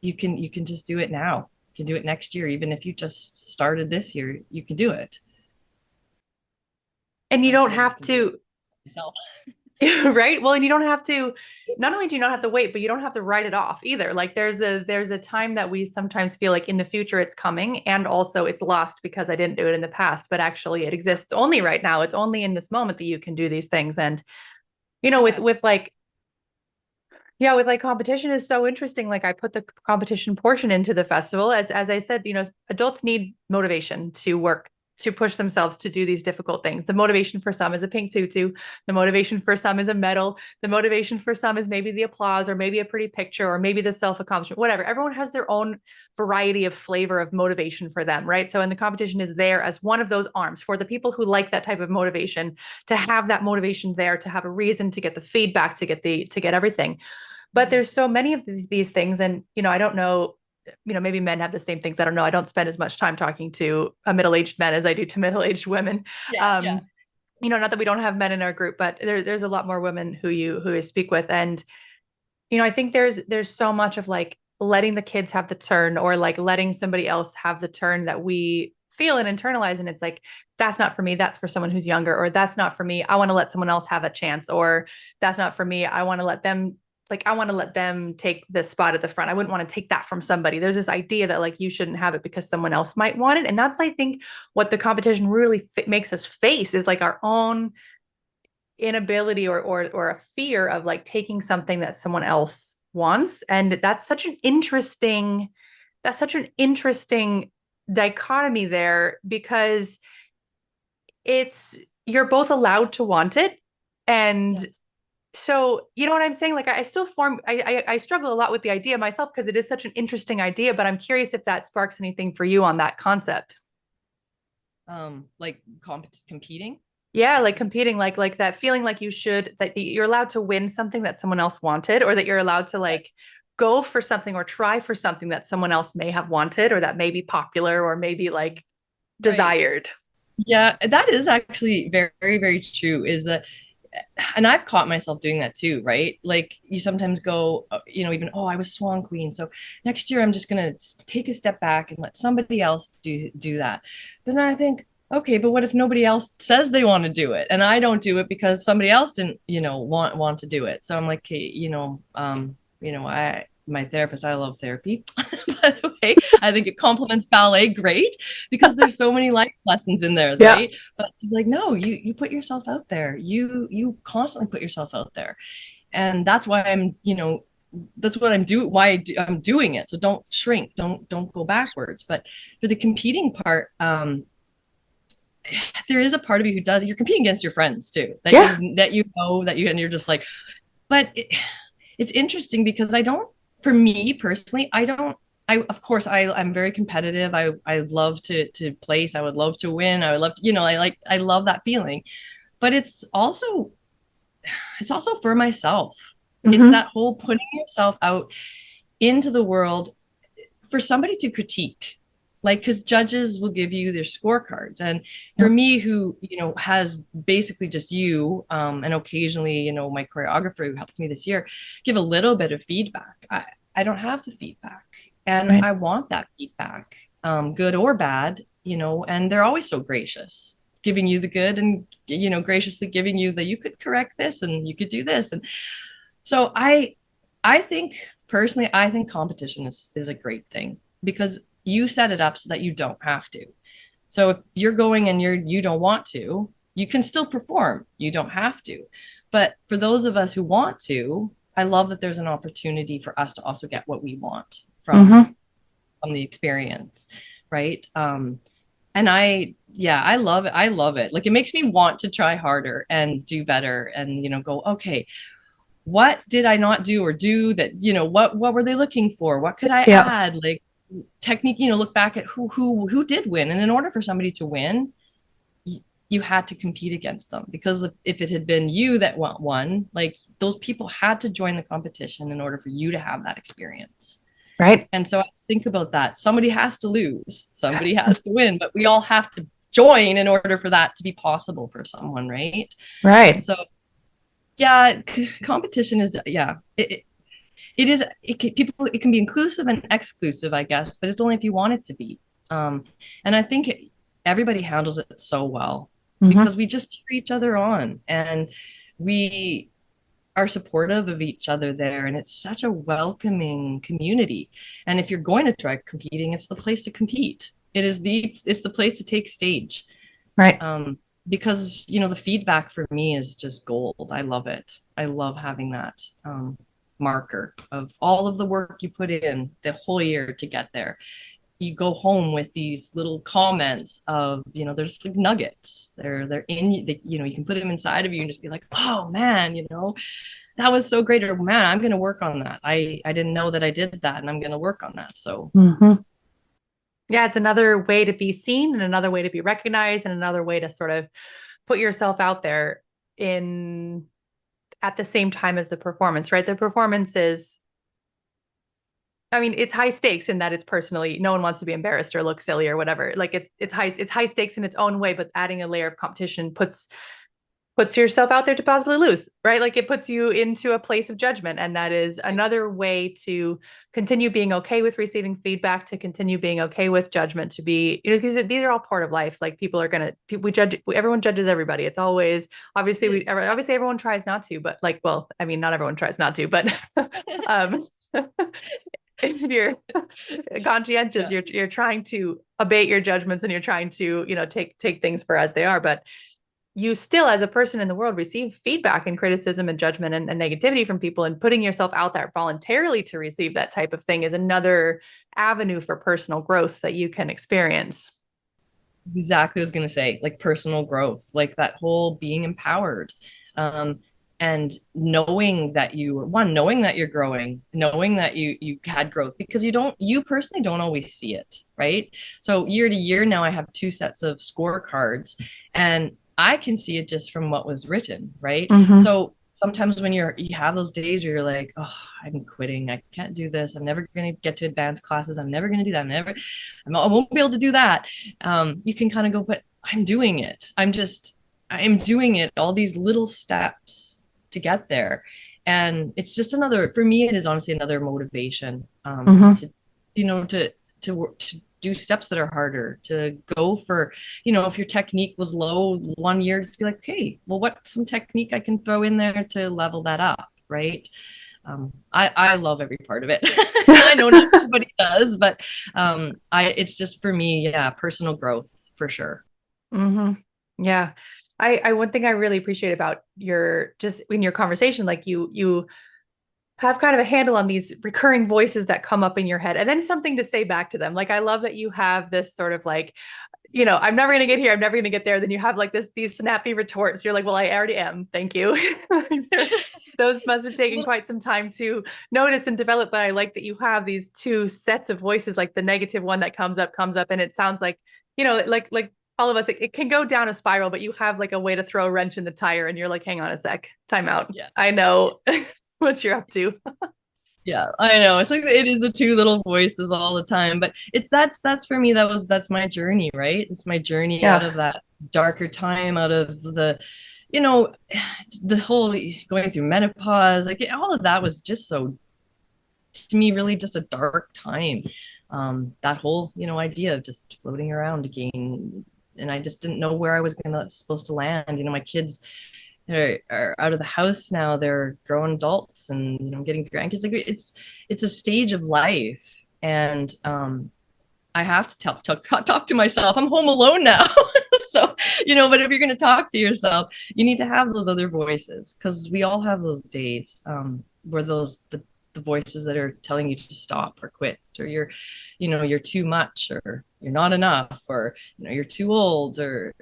B: You can just do it now. You can do it next year. Even if you just started this year, you can do it.
A: And you don't have to, right? Well, and you don't have to, not only do you not have to wait, but you don't have to write it off either. Like there's a time that we sometimes feel like in the future it's coming, and also it's lost because I didn't do it in the past, but actually it exists only right now. It's only in this moment that you can do these things. And, with like competition is so interesting. Like I put the competition portion into the festival. As I said, adults need motivation to work, to push themselves to do these difficult things. The motivation for some is a pink tutu. The motivation for some is a medal. The motivation for some is maybe the applause, or maybe a pretty picture, or maybe the self-accomplishment, whatever. Everyone has their own variety of flavor of motivation for them, right? So, and the competition is there as one of those arms for the people who like that type of motivation, to have that motivation there, to have a reason, to get the feedback, to get everything. But there's so many of these things. And, I don't know, maybe men have the same things. I don't know. I don't spend as much time talking to a middle-aged men as I do to middle-aged women. Not that we don't have men in our group, but there's a lot more women who you speak with. And, I think there's so much of like letting the kids have the turn, or like letting somebody else have the turn that we feel and internalize. And it's like, that's not for me. That's for someone who's younger, or that's not for me. I want to let someone else have a chance, or that's not for me. I want to let them, like, I want to let them take this spot at the front. I wouldn't want to take that from somebody. There's this idea that like you shouldn't have it because someone else might want it. And that's, I think, what the competition really makes us face is like our own inability or a fear of like taking something that someone else wants. And that's such an interesting dichotomy there, because it's, you're both allowed to want it. And
B: Yes.
A: so, you know what I'm saying? Like, I still I struggle a lot with the idea myself because it is such an interesting idea, but I'm curious if that sparks anything for you on that concept.
B: Like competing.
A: Yeah, like competing, like that feeling like that you're allowed to win something that someone else wanted, or that you're allowed to like go for something or try for something that someone else may have wanted, or that may be popular, or maybe like
B: Right.
A: desired.
B: Yeah, that is actually very, very true. Is that, and I've caught myself doing that too, right? Like you sometimes go, even, oh, I was Swan Queen, so next year I'm just gonna take a step back and let somebody else do that. Then I think, okay, but what if nobody else says they want to do it, and I don't do it because somebody else didn't, want to do it? So I'm like, okay, I my therapist, I love therapy. By the way, I think it complements ballet great because there's so many life lessons in there,
A: Yeah.
B: right? But she's like, no, you put yourself out there. You constantly put yourself out there, and that's why that's what I'm doing. I'm doing it. So don't shrink. Don't go backwards. But for the competing part, there is a part of you who does. You're competing against your friends too. That
A: Yeah.
B: and you're just like, but it's interesting because I don't. For me personally, I don't. Of course I'm very competitive. I love to place. I would love to win. I would love to, I love that feeling. But it's also for myself. It's
A: Mm-hmm.
B: that whole putting yourself out into the world for somebody to critique. Like, because judges will give you their scorecards. And for
A: Yep.
B: me, who, has basically just you, and occasionally, my choreographer who helped me this year, give a little bit of feedback. I don't have the feedback. And
A: Right.
B: I want that feedback, good or bad, and they're always so gracious, giving you the good and, graciously giving you that you could correct this and you could do this. And so I think personally, I think competition is a great thing because you set it up so that you don't have to. So if you're going and you don't want to, you can still perform. You don't have to. But for those of us who want to, I love that there's an opportunity for us to also get what we want
A: Mm-hmm.
B: from the experience, right? And yeah, I love it. I love it. Like it makes me want to try harder and do better and go, okay, what did I not do or do that, what were they looking for? What could I
A: Yeah.
B: add? Like technique, look back at who did win. And in order for somebody to win, you had to compete against them because if it had been you that won, like those people had to join the competition in order for you to have that experience.
A: Right.
B: And so I think about that. Somebody has to lose, somebody has to win, but we all have to join in order for that to be possible for someone, right?
A: Right.
B: So yeah, competition is, yeah, it is, it can be inclusive and exclusive, I guess, but it's only if you want it to be. And I think everybody handles it so well
A: Mm-hmm.
B: because we just cheer each other on and we are supportive of each other there. And it's such a welcoming community. And if you're going to try competing, it's the place to compete. It's the place to take stage.
A: Right.
B: Because the feedback for me is just gold. I love it. I love having that marker of all of the work you put in the whole year to get there. You go home with these little comments of, there's like nuggets. They're in, you can put them inside of you and just be like, oh man, that was so great. Or man, I'm going to work on that. I didn't know that I did that and I'm going to work on that. So
A: Mm-hmm. Yeah, it's another way to be seen and another way to be recognized and another way to sort of put yourself out there in at the same time as the performance, right? The performance is, I mean, it's high stakes in that it's personally, no one wants to be embarrassed or look silly or whatever. Like it's high stakes in its own way, but adding a layer of competition puts puts yourself out there to possibly lose, right? Like it puts you into a place of judgment. And that is another way to continue being okay with receiving feedback, to continue being okay with judgment, to be, these are all part of life. Like people are going to, we judge, everyone judges everybody. It's always, obviously, obviously everyone tries not to, but like, well, I mean, not everyone tries not to, but, if you're conscientious, you're trying to abate your judgments and you're trying to, take things for as they are. But you still, as a person in the world, receive feedback and criticism and judgment and negativity from people, and putting yourself out there voluntarily to receive that type of thing is another avenue for personal growth that you can experience.
B: Exactly. I was going to say, like personal growth, like that whole being empowered. And knowing that knowing that you're growing, knowing that you had growth, because you personally don't always see it, right? So year to year now I have two sets of scorecards, and I can see it just from what was written, right?
A: Mm-hmm.
B: So sometimes when you have those days where you're like, oh, I'm quitting, I can't do this, I'm never going to get to advanced classes, I'm never going to do that, I won't be able to do that. You can kind of go, but I'm doing it, I'm doing it, all these little steps to get there. And it's just for me, it is honestly another motivation to do steps that are harder, to go for, if your technique was low one year, just be like, okay, well, what's some technique I can throw in there to level that up, right? I love every part of it. I know not everybody does, but it's just for me, personal growth for sure.
A: Mm-hmm. Yeah. One thing I really appreciate about just in your conversation, like you have kind of a handle on these recurring voices that come up in your head and then something to say back to them. Like, I love that you have this sort of like, I'm never going to get here, I'm never going to get there. Then you have like these snappy retorts. You're like, well, I already am. Thank you. Those must have taken quite some time to notice and develop. But I like that you have these two sets of voices, like the negative one that comes up. And it sounds like, like all of us, it can go down a spiral, but you have like a way to throw a wrench in the tire and you're like, hang on a sec, time out. Yeah. I know what you're up to.
B: Yeah, I know. It's like it is the two little voices all the time, but that's for me, that's my journey, right? It's my journey out of that darker time, out of the the whole going through menopause, like all of that was just so, to me, really just a dark time. That whole idea of just floating around again, and I just didn't know where I was supposed to land. My kids are out of the house now, they're grown adults and getting grandkids. Like it's a stage of life, and I have to talk to myself. I'm home alone now. So but if you're going to talk to yourself, you need to have those other voices, because we all have those days where the voices that are telling you to stop or quit, or you're too much, or you're not enough, or you're too old, or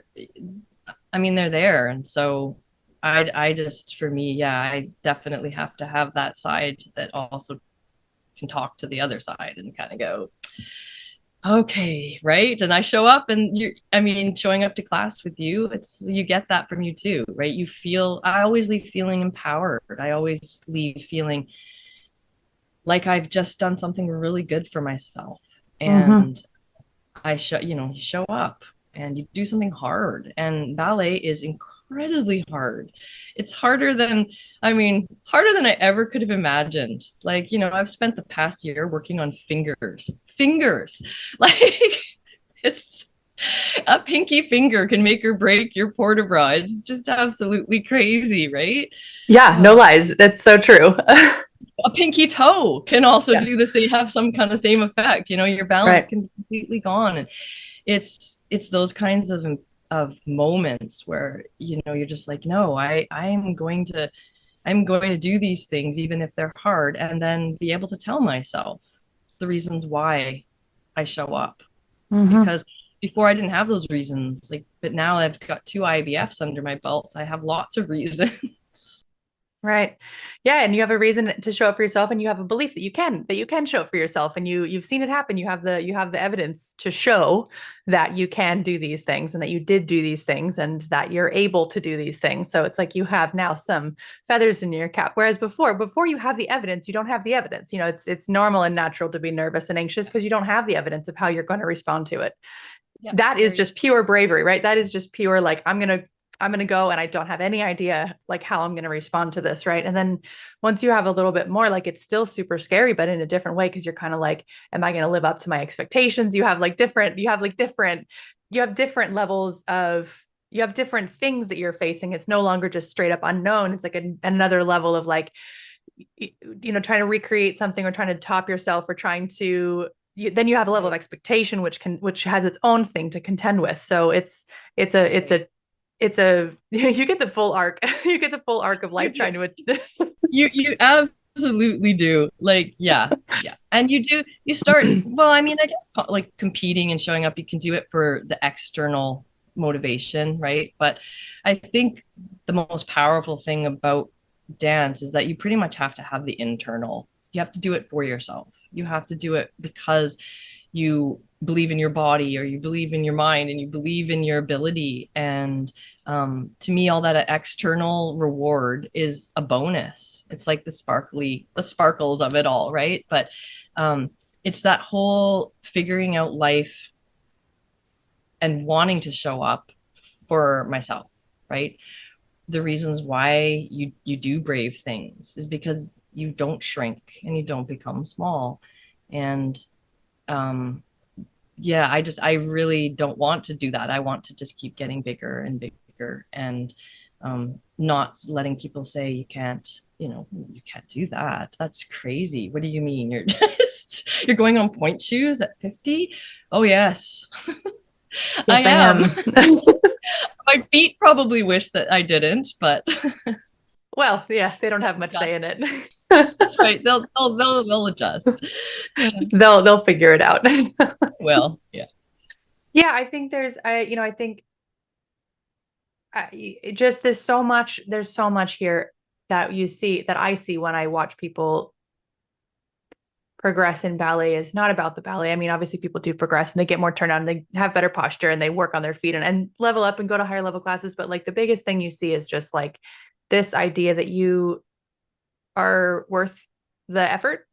B: I mean, they're there. And so I just, for me, I definitely have to have that side that also can talk to the other side and kind of go, okay, right? And I show up, and showing up to class with you, you get that from you too, right? I always leave feeling empowered. I always leave feeling like I've just done something really good for myself. And you show up and you do something hard, and ballet is incredibly hard. It's harder than I ever could have imagined. Like, I've spent the past year working on fingers, like it's a pinky finger can make or break your port de bras. It's just absolutely crazy, right?
A: Yeah, no lies. That's so true.
B: A pinky toe can also do the same, have some kind of same effect. Your balance can be completely gone. And it's those kinds of moments where you're just like, no, I'm going to do these things even if they're hard, and then be able to tell myself the reasons why I show up. Because before I didn't have those reasons, but now I've got 2 IABFs under my belt, I have lots of reasons.
A: Right. Yeah. And you have a reason to show up for yourself, and you have a belief that you can show up for yourself, and you've seen it happen. You have the evidence to show that you can do these things, and that you did do these things, and that you're able to do these things. So it's like you have now some feathers in your cap. Whereas before you have the evidence, you don't have the evidence. It's normal and natural to be nervous and anxious because you don't have the evidence of how you're going to respond to it. That is just pure bravery, right? That is just pure, like, I'm going to I'm going to go and I don't have any idea like how I'm going to respond to this. Right. And then once you have a little bit more, like it's still super scary, but in a different way. Cause you're kind of like, am I going to live up to my expectations? You have different levels of, you have different things that you're facing. It's no longer just straight up unknown. It's like another level of like, trying to recreate something or trying to top yourself or trying to, then you have a level of expectation, which has its own thing to contend with. So it's a you get the full arc. You get the full arc of life trying to
B: You absolutely do. Like, yeah, yeah. And you start, well, I mean, I guess like competing and showing up, you can do it for the external motivation, right? But I think the most powerful thing about dance is that you pretty much have to have the internal. You have to do it for yourself. You have to do it because you believe in your body or you believe in your mind and you believe in your ability. And to me, all that external reward is a bonus. It's like the sparkles of it all, right? But it's that whole figuring out life and wanting to show up for myself, right? The reasons why you do brave things is because you don't shrink and you don't become small. And um, yeah, I really don't want to do that. I want to just keep getting bigger and bigger and not letting people say you can't do that. That's crazy. What do you mean? You're going on point shoes at 50? Oh yes. I
A: Yes, I
B: am.
A: am.
B: My feet probably wish that I didn't, but
A: Well, yeah, they don't have much say in it.
B: that's right. They'll adjust.
A: They'll figure it out.
B: Well, yeah.
A: Yeah, I think I think just there's so much here that I see when I watch people progress in ballet is not about the ballet. I mean, obviously people do progress and they get more turned on and they have better posture and they work on their feet and level up and go to higher level classes. But like the biggest thing you see is just like this idea that you are worth the effort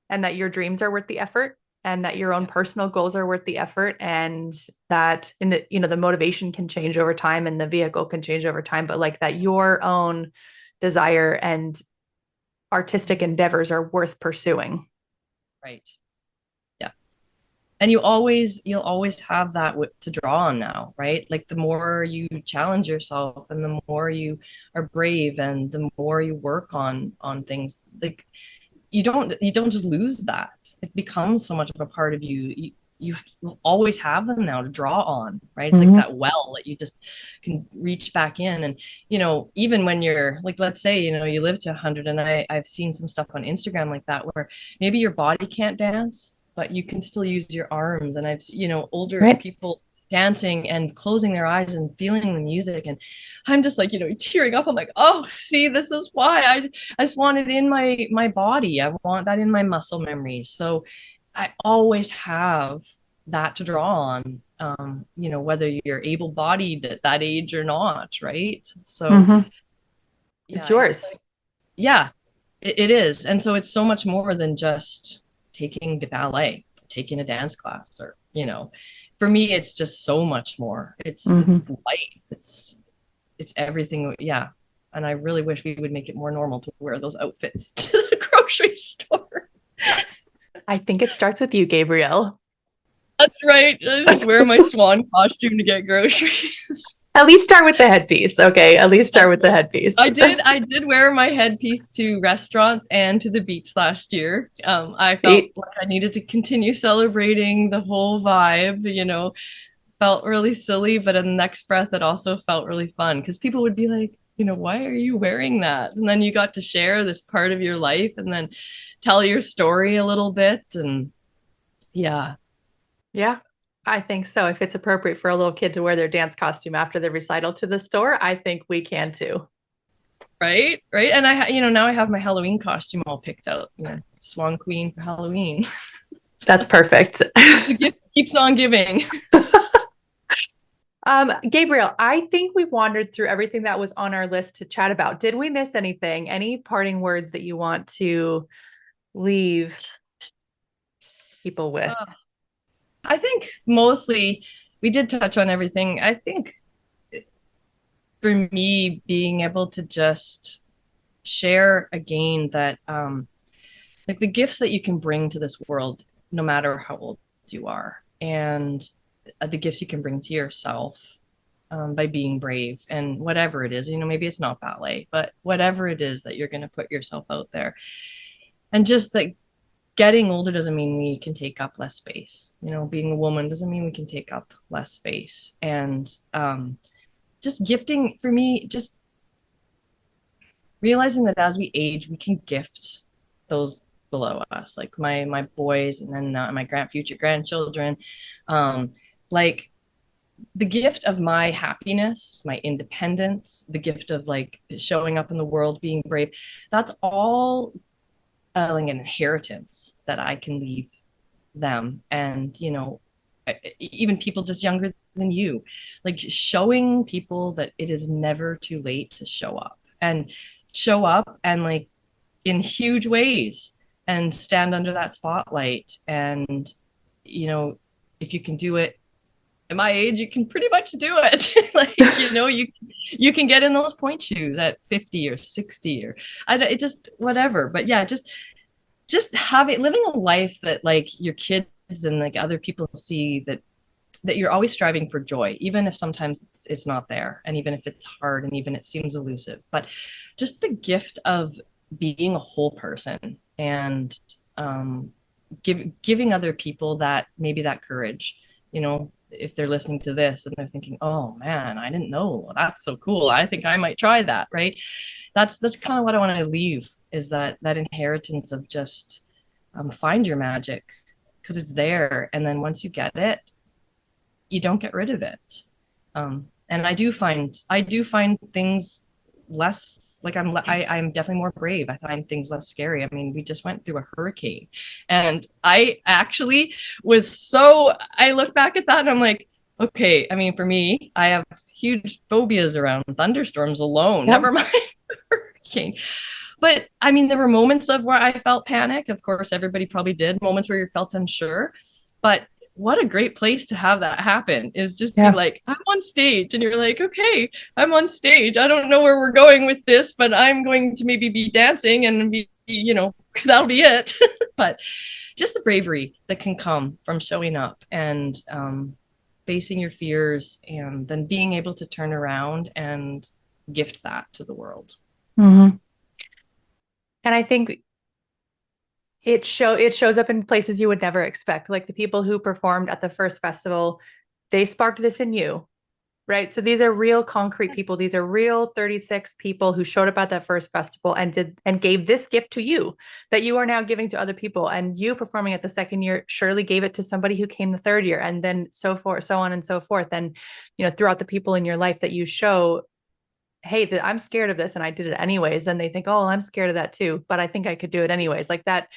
A: and that your dreams are worth the effort and that your own personal goals are worth the effort and that the motivation can change over time and the vehicle can change over time, but like that your own desire and artistic endeavors are worth pursuing.
B: Right. Yeah. And you'll always have that to draw on now, right? Like the more you challenge yourself and the more you are brave and the more you work on things, like you don't just lose that. It becomes so much of a part of you will always have them now to draw on, right? It's like
A: Mm-hmm.
B: that well that you just can reach back in. And even when you're like, let's say you live to 100, and I've seen some stuff on Instagram like that where maybe your body can't dance but you can still use your arms. And I've older
A: Right.
B: people dancing and closing their eyes and feeling the music, and I'm just like tearing up. I'm like, oh, see, this is why I just want it in my body. I want that in my muscle memory. So I always have that to draw on, whether you're able-bodied at that age or not, right? So
A: Mm-hmm.
B: yeah,
A: It's
B: I just
A: yours.
B: yeah, it is. And so it's so much more than just taking the ballet, taking a dance class, or for me, it's just so much more.
A: Mm-hmm.
B: It's life. It's everything. Yeah. And I really wish we would make it more normal to wear those outfits to the grocery store.
A: I think it starts with you, Gabrielle.
B: That's right. I just wear my swan costume to get groceries.
A: At least start with the headpiece. Okay. At least start
B: That's
A: with the
B: right.
A: headpiece.
B: I did wear my headpiece to restaurants and to the beach last year. I felt
A: See?
B: like I needed to continue celebrating the whole vibe. Felt really silly, but in the next breath, it also felt really fun because people would be like, why are you wearing that? And then you got to share this part of your life and then tell your story a little bit. And yeah,
A: Yeah, I think so. If it's appropriate for a little kid to wear their dance costume after the recital to the store, I think we can too.
B: right, right. And now I have my Halloween costume all picked out. Swan Queen for Halloween.
A: That's perfect.
B: The gift keeps on giving.
A: Gabriel, I think we wandered through everything that was on our list to chat about. Did we miss anything? Any parting words that you want to leave people with?
B: I think mostly we did touch on everything. I think for me, being able to just share again that like the gifts that you can bring to this world, no matter how old you are, and the gifts you can bring to yourself by being brave and whatever it is, maybe it's not ballet, but whatever it is that you're going to put yourself out there. And just like getting older doesn't mean we can take up less space. Being a woman doesn't mean we can take up less space. And just gifting for me, just realizing that as we age, we can gift those below us, like my boys, and then my future grandchildren, like the gift of my happiness, my independence, the gift of like showing up in the world, being brave. That's all like an inheritance that I can leave them. And even people just younger than you, like showing people that it is never too late to show up and like in huge ways and stand under that spotlight. And if you can do it at my age, you can pretty much do it. Like you can get in those point shoes at 50 or 60 or it just whatever. But yeah, just living a life that like your kids and like other people see that you're always striving for joy, even if sometimes it's not there, and even if it's hard, and even it seems elusive. But just the gift of being a whole person, and giving other people that, maybe that courage, if they're listening to this and they're thinking, oh man, I didn't know, that's so cool, I think I might try that, right? That's kind of what I want to leave, is that inheritance of just find your magic, because it's there, and then once you get it, you don't get rid of it. And I do find things less, like I'm definitely more brave. I find things less scary. I mean, we just went through a hurricane, and I actually I look back at that and I'm like, okay, I mean, for me, I have huge phobias around thunderstorms alone. Yep. Never mind hurricane. But I mean, there were moments of where I felt panic. Of course, everybody probably did. Moments where you felt unsure. But what a great place to have that happen, is just be like, I'm on stage, and you're like, okay, I'm on stage. I don't know where we're going with this, but I'm going to maybe be dancing and be, that'll be it. But just the bravery that can come from showing up and facing your fears, and then being able to turn around and gift that to the world.
A: Mm-hmm. And I think it shows up in places you would never expect. Like the people who performed at the first festival, they sparked this in you, right? So these are real concrete people. These are real 36 people who showed up at that first festival and gave this gift to you that you are now giving to other people. And you performing at the second year surely gave it to somebody who came the third year, and then so forth, so on and so forth. And, throughout the people in your life that you show, hey, I'm scared of this and I did it anyways, then they think, oh, well, I'm scared of that too, but I think I could do it anyways. Like that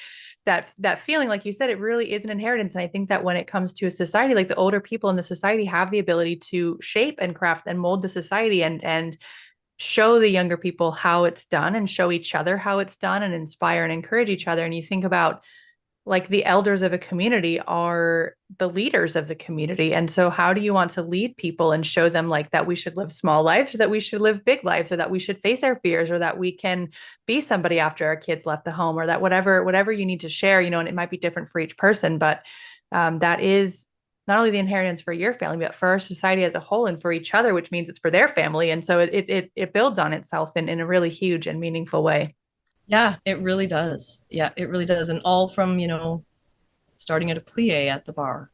A: feeling, like you said, it really is an inheritance. And I think that when it comes to a society, like the older people in the society have the ability to shape and craft and mold the society, and show the younger people how it's done, and show each other how it's done, and inspire and encourage each other. And you think about, like, the elders of a community are the leaders of the community. And so how do you want to lead people and show them, like, that we should live small lives, or that we should live big lives, or that we should face our fears, or that we can be somebody after our kids left the home, or that whatever you need to share, and it might be different for each person, but that is not only the inheritance for your family, but for our society as a whole, and for each other, which means it's for their family. And so it builds on itself in a really huge and meaningful way.
B: Yeah, it really does. Yeah, it really does. And all from, starting at a plie at the bar.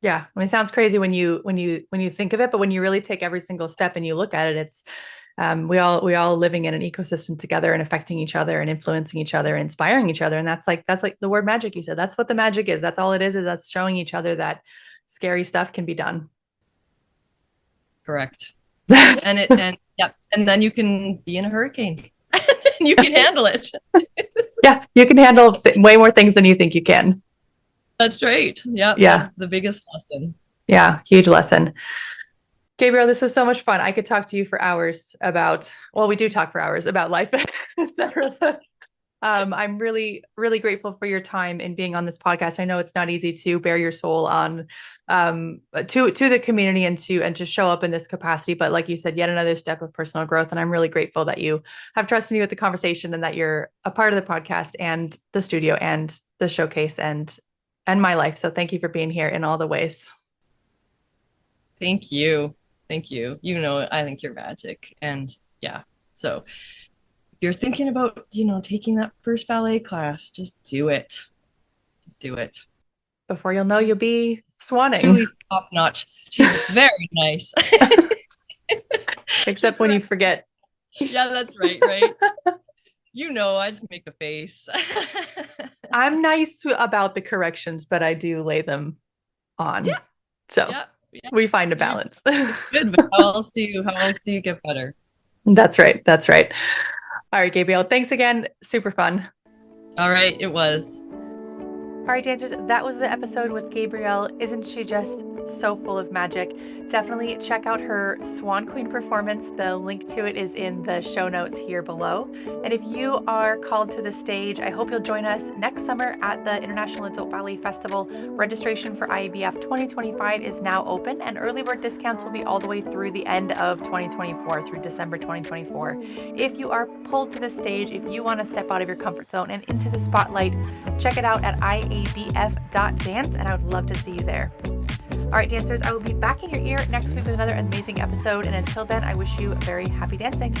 A: Yeah. I mean, it sounds crazy when you think of it, but when you really take every single step and you look at it, it's we all living in an ecosystem together, and affecting each other, and influencing each other, and inspiring each other. And that's like the word magic you said. That's what the magic is. That's all it is that's showing each other that scary stuff can be done.
B: Correct. and then you can be in a hurricane. You can handle it.
A: Yeah, you can handle way more things than you think you can.
B: That's right. Yeah. That's the biggest lesson.
A: Yeah, huge lesson. Gabrielle, this was so much fun. I could talk to you for hours about, well, we do talk for hours about life, etc. I'm really, really grateful for your time in being on this podcast. I know it's not easy to bare your soul on to the community and to show up in this capacity. But like you said, yet another step of personal growth. And I'm really grateful that you have trusted me with the conversation and that you're a part of the podcast and the studio and the showcase and my life. So thank you for being here in all the ways.
B: Thank you. Thank you. You know, I think you're magic. And yeah, so if you're thinking about, taking that first ballet class, just do it. Just do it.
A: Before you'll know, you'll be swanning.
B: Really top notch. She's very nice.
A: Except when you forget.
B: Yeah, that's right, right? I just make a face.
A: I'm nice about the corrections, but I do lay them on.
B: Yeah.
A: So we find a balance.
B: Good, but how else do you get better?
A: That's right. That's right. All right, Gabrielle, thanks again. Super fun.
B: All right, it was.
A: All right, dancers, that was the episode with Gabrielle. Isn't she just so full of magic? Definitely check out her Swan Queen performance. The link to it is in the show notes here below. And if you are called to the stage, I hope you'll join us next summer at the International Adult Ballet Festival. Registration for IABF 2025 is now open, and early bird discounts will be all the way through the end of 2024, through December 2024. If you are pulled to the stage, if you want to step out of your comfort zone and into the spotlight, check it out at IABF.dance, and I would love to see you there. All right, dancers, I will be back in your ear next week with another amazing episode. And until then, I wish you very happy dancing.